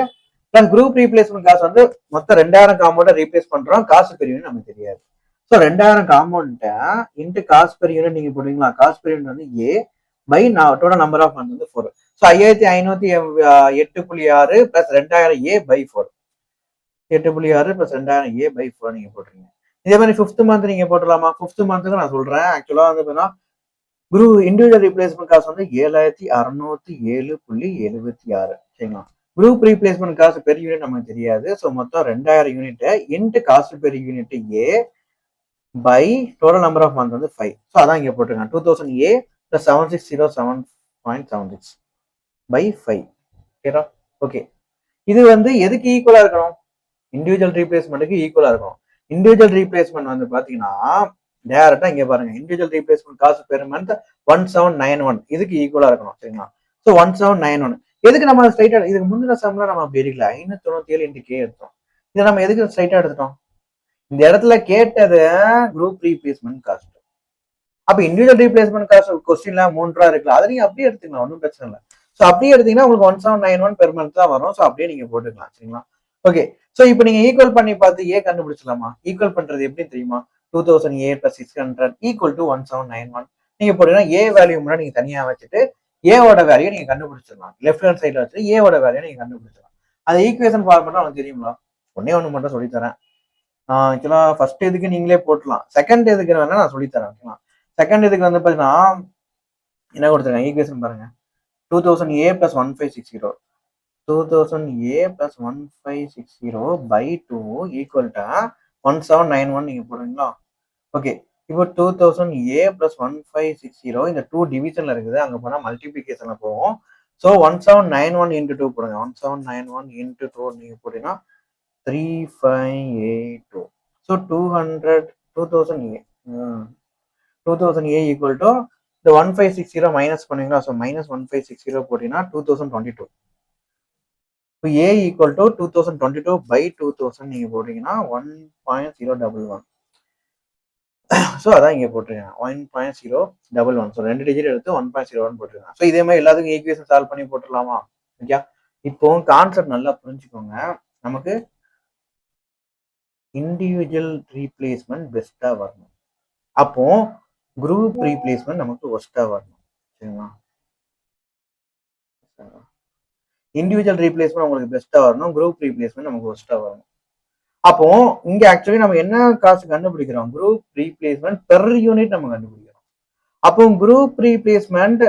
Speaker 1: பிளஸ் குரூப் ரீப்ளேஸ்மெண்ட் காஸ்ட் வந்து மொத்தம் 2000 காம்பவுண்ட ரீப்ளேஸ் பண்றோம், காசு பெர் யூனிட் நமக்கு தெரியாது. ஸோ 2000 காம்பவுண்ட் இன்ட்டு காசு பெர் யூனிட் நீங்க போடுவீங்களா, காசு பெர் யூனிட் வந்து A by total number of month வந்து 4. So 5508.6 plus 2000 by 4. 8.6 plus 2000 by 4 நீங்க போட்டுருங்க. இதே மாதிரி 5th மந்த் நீங்க போட்டுடலாமா? 5th மந்த்துக்கு நான் சொல்றேன். ஆக்சுவலா வந்து இண்டிவிஜுவல் ரீப்ளேஸ்மெண்ட் காசு வந்து 7607.76 சரிங்களா. குரூப் ரீப்ளேஸ்மெண்ட் காசு பெர் யூனிட் நமக்கு தெரியாது. ஸோ மொத்தம் 2000 unit into cost per unit ஏ by total number of month வந்து 5. ஸோ அதான் இங்கே போட்டிருக்காங்க 2000 ஏ ப்ளஸ் 7607.76 பை 5. ஓகேடா. ஓகே, இது வந்து எதுக்கு ஈக்குவலா இருக்கணும்? இண்டிவிஜுவல் ரீப்ளேஸ்மெண்ட்டுக்கு ஈக்குவலா இருக்கும். இண்டிவிஜுவல் ரீப்ளேஸ்மெண்ட் வந்து பாத்தீங்கன்னா டேரக்டா இங்க பாருங்க, இண்டிவிஜுவல் ரீப்ளேஸ்மெண்ட் காசு பெர் மந்த் 1791 இதுக்கு ஈக்குவலா இருக்கணும் சரிங்களா. ஸோ 1791 எதுக்கு நம்ம ஸ்ட்ரைட்டா இதுக்கு முந்தின சம்ல நம்ம அப்படி எடுக்கல, 597 இன்ட்டு கே எடுத்தோம். இதை நம்ம எதுக்கு ஸ்ட்ரைட்டா எடுத்துட்டோம்? இந்த இடத்துல கேட்டது குரூப் ரீப்ளேஸ்மெண்ட் காஸ்ட். அப்ப இண்டிவிஜுவல் ரீப்ளேஸ்மெண்ட் காஸ்ட் கொஸ்டின்ல 3 ரூபா இருக்குல்ல, அதை நீங்க அப்படியே எடுத்துக்கலாம், ஒன்றும் பிரச்சனை இல்லை. ஸோ அப்படியே எடுத்தீங்கன்னா உங்களுக்கு 1791 பெர் மந்த் தான் வரும். ஸோ அப்படியே நீங்க போட்டுக்கலாம் சரிங்களா. ஓகே, ஸோ இப்போ நீங்க ஈக்குவல் பண்ணி பார்த்து ஏ கண்டுபிடிச்சலாமா? ஈக்குவல் பண்றது எப்படி தெரியுமா? 2000 ஏ பிளஸ் 600 ஈக்குவல் டு 1791 நீங்க போட்டீங்கன்னா ஏ வேல்யூ முன்னாடி நீங்க தனியா வச்சுட்டு ஏவோட வேல்யூ நீங்க கண்டுபிடிச்சிடலாம். லெஃப்ட் ஹேண்ட் சைட்ல வச்சு ஏவோட வேல்யூ நீங்க கண்டுபிடிச்சிடலாம். அது ஈக்குவேஷன் ஃபார்மெட் உங்களுக்கு தெரியுங்களா? ஒண்ணு மட்டும் சொல்லித்தரேன். ஆக்சுவலா ஃபர்ஸ்ட் இதுக்கு நீங்களே போட்டலாம், செகண்ட் இதுக்கு வேணா நான் சொல்லித்தரேன். ஓகேங்களா. செகண்ட் இதுக்கு வந்து பாத்தீங்கன்னா என்ன கொடுத்துருக்கேன் ஈக்குவேஷன் பாருங்க. 2000 A plus 1560 2000 A plus 1560 by 2 equal to 1791 நீங்க போடுறீங்களா. ஓகே, இப்போ 2000 ஏ பிளஸ் 1560 இந்த 2 டிவிஷன்ல இருக்குது, அங்க போனா மல்டிபிகேஷன்ல போகும். ஸோ 1791 இன்ட்டு 2 போடுங்க. 1791 இன்ட்டு 2 நீங்க போட்டீங்கன்னா 3582. So 2000 A 2000 A equal to இந்த 1560 மைனஸ் பண்ணுவீங்களா. ஸோ மைனஸ் 1560 போட்டீங்கன்னா 2022. இப்போ ஏ ஈக்குவல் டு 2022 பை 2000 நீங்க போட்டீங்கன்னா 1.011. ஸோ அதான் இங்க போட்டிருக்காங்க 1.011. ஸோ 2 டிஜிட் எடுத்து 1.01 போட்டிருக்காங்க. ஸோ இதே மாதிரி எல்லாத்துக்கும் ஈக்குவேஷன் சால்வ் பண்ணி போட்டுடலாமா? ஓகே, இப்போ கான்செப்ட் நல்லா புரிஞ்சுக்கோங்க. நமக்கு இண்டிவிஜுவல் ரீப்ளேஸ்மெண்ட் பெஸ்டா வரணும், அப்போ குரூப் ரீப்ளேஸ்மெண்ட் நமக்கு ஒஸ்டா வரணும் சரிங்களா. இண்டிவிஜுவல் ரீப்ளேஸ்மெண்ட் உங்களுக்கு பெஸ்டா வரணும், குரூப் ரீப்ளேஸ்மெண்ட் நமக்கு ஒஸ்டா வரணும். அப்போ இங்க ஆக்சுவலி நம்ம என்ன காசு கண்டுபிடிக்கிறோம்? குரூப் ரீப்ளேஸ்மெண்ட் பெர் யூனிட் நம்ம கண்டுபிடிக்கிறோம். அப்போ group replacement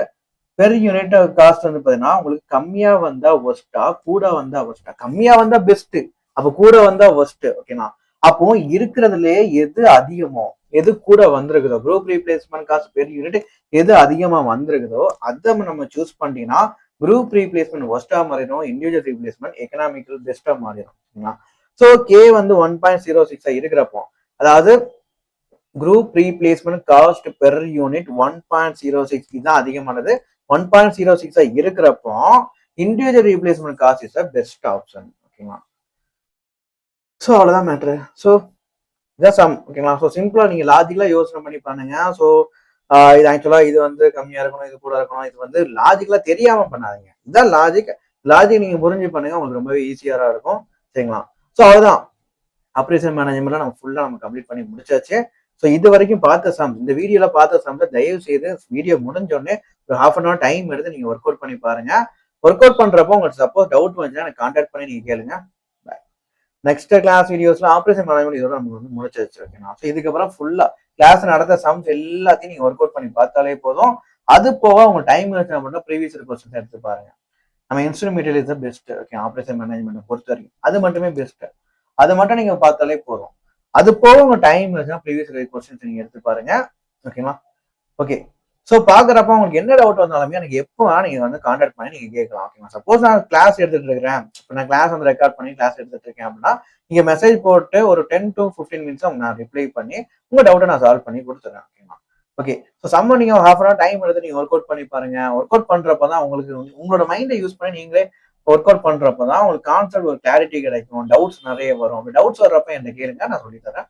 Speaker 1: per unit cost வந்து பாத்தீங்கன்னா உங்களுக்கு கம்மியா வந்தா ஒஸ்டா, கூட வந்தா ஒஸ்டா? கம்மியா வந்தா பெஸ்ட், அப்ப கூட வந்தா ஒஸ்ட். ஓகேனா, அப்போ இருக்கிறதுலே எது அதிகமோ எது கூட வந்திருக்குதோ group replacement cost per unit எது அதிகமா வந்திருக்குதோ அதை நம்ம சூஸ் பண்ணிட்டீங்கன்னா குரூப் ரீப்ளேஸ்மெண்ட் ஒஸ்டா மாறிடும், இண்டிவிஜுவல் ரீப்ளேஸ்மெண்ட் எக்கனாமிக்கல் பெஸ்டா மாறிடும். சரிங்களா. ஸோ கே வந்து 1.06 இருக்கிறப்போ, அதாவது group replacement cost per unit 1.06 இதுதான் அதிகமானது. 1.06 இருக்கிறப்போ individual replacement cost is best option. ஓகேங்களா. ஸோ அவ்வளோதான் மேட்ரு. ஸோ இதான் சம். ஓகேங்களா. ஸோ சிம்பிளா நீங்க லாஜிக்கலா யோசனை பண்ணி பண்ணுங்க. ஸோ இது ஆக்சுவலா இது வந்து கம்மியா இருக்கணும், இது கூட இருக்கணும், இது வந்து லாஜிக்கலா தெரியாம பண்ணாதீங்க. இதுதான் லாஜிக். லாஜிக் நீங்க புரிஞ்சு பண்ணுங்க, உங்களுக்கு ரொம்பவே ஈஸியா இருக்கும். சரிங்களா. ஸோ அவ்வளோதான், அப்ரேஷன் மேனேஜ்மெண்ட்ல நம்ம ஃபுல்லா நம்ம கம்ப்ளீட் பண்ணி முடிச்சாச்சு. ஸோ இது வரைக்கும் பார்த்த சம், இந்த வீடியோல பார்த்த சம்ல தயவு செய்து வீடியோ முடிஞ்சோடனே ஒரு ½ டைம் எடுத்து நீங்க ஒர்க் அவுட் பண்ணி பாருங்க. ஒர்க் அவுட் பண்றப்போ உங்களுக்கு சப்போஸ் டவுட் வந்துச்சுன்னா எனக்கு கான்டாக்ட் பண்ணி நீங்க கேளுங்க. நெக்ஸ்ட் கிளாஸ் வீடியோஸ்ல ஆப்ரேஷன் மேனேஜ்மெண்ட் இதோட நமக்கு வந்து முடிச்சாச்சு. ஓகேங்களா. ஸோ இதுக்கப்புறம் ஃபுல்லா கிளாஸ் நடந்த சம்ஸ் எல்லாத்தையும் நீங்க ஒர்க் அவுட் பண்ணி பார்த்தாலே போதும். அது போக உங்க டைம் இருந்துச்சுன்னா மட்டும் ப்ரீவியஸ் கொஸ்டின்ஸ் எடுத்து பாருங்க. நம்ம instrument material is best. Okay, operation management பொறுத்த வரைக்கும் அது மட்டுமே பெஸ்ட். அது மட்டும் நீங்க பார்த்தாலே போதும். அது போக உங்க டைம் இருந்துச்சுன்னா ப்ரீவியஸ் கொஸ்டின்ஸ் நீங்க எடுத்து பாருங்க. ஓகேங்களா. ஓகே, ஸோ பாக்குறப்ப உங்களுக்கு என்ன டவுட் வந்தாலுமே எனக்கு எப்போ நீங்க வந்து கான்டாக்ட் பண்ணி நீங்க கேட்கலாம். ஓகேங்களா. சப்போஸ் நான் கிளாஸ் எடுத்துட்டு இருக்கிறேன், இப்போ நான் கிளாஸ் வந்து ரெக்கார்ட் பண்ணி கிளாஸ் எடுத்துட்டு இருக்கேன் அப்படின்னா நீங்க மெசேஜ் போட்டு ஒரு 10 to 15 மினிட்ஸ் நான் ரிப்ளை பண்ணி உங்க டவுட்டை நான் சால்வ் பண்ணி கொடுத்துறேன். ஓகேங்களா. ஓகே, ஸோ சம்ம நீங்க ½ டைம் எடுத்து நீங்க ஒர்க் அவுட் பண்ணி பாருங்க. ஒர்க் அவுட் பண்றப்பதான் உங்களுக்கு உங்களோட மைண்டை யூஸ் பண்ணி நீங்களே ஒர்க் அவுட் பண்றப்பதான் உங்களுக்கு கான்செப்ட் ஒரு கிளாரிட்டி கிடைக்கும், டவுட்ஸ் நிறைய வரும். அப்படி டவுட்ஸ் வர்றப்ப என்ன கேளுங்க, நான் சொல்லித்தரேன்.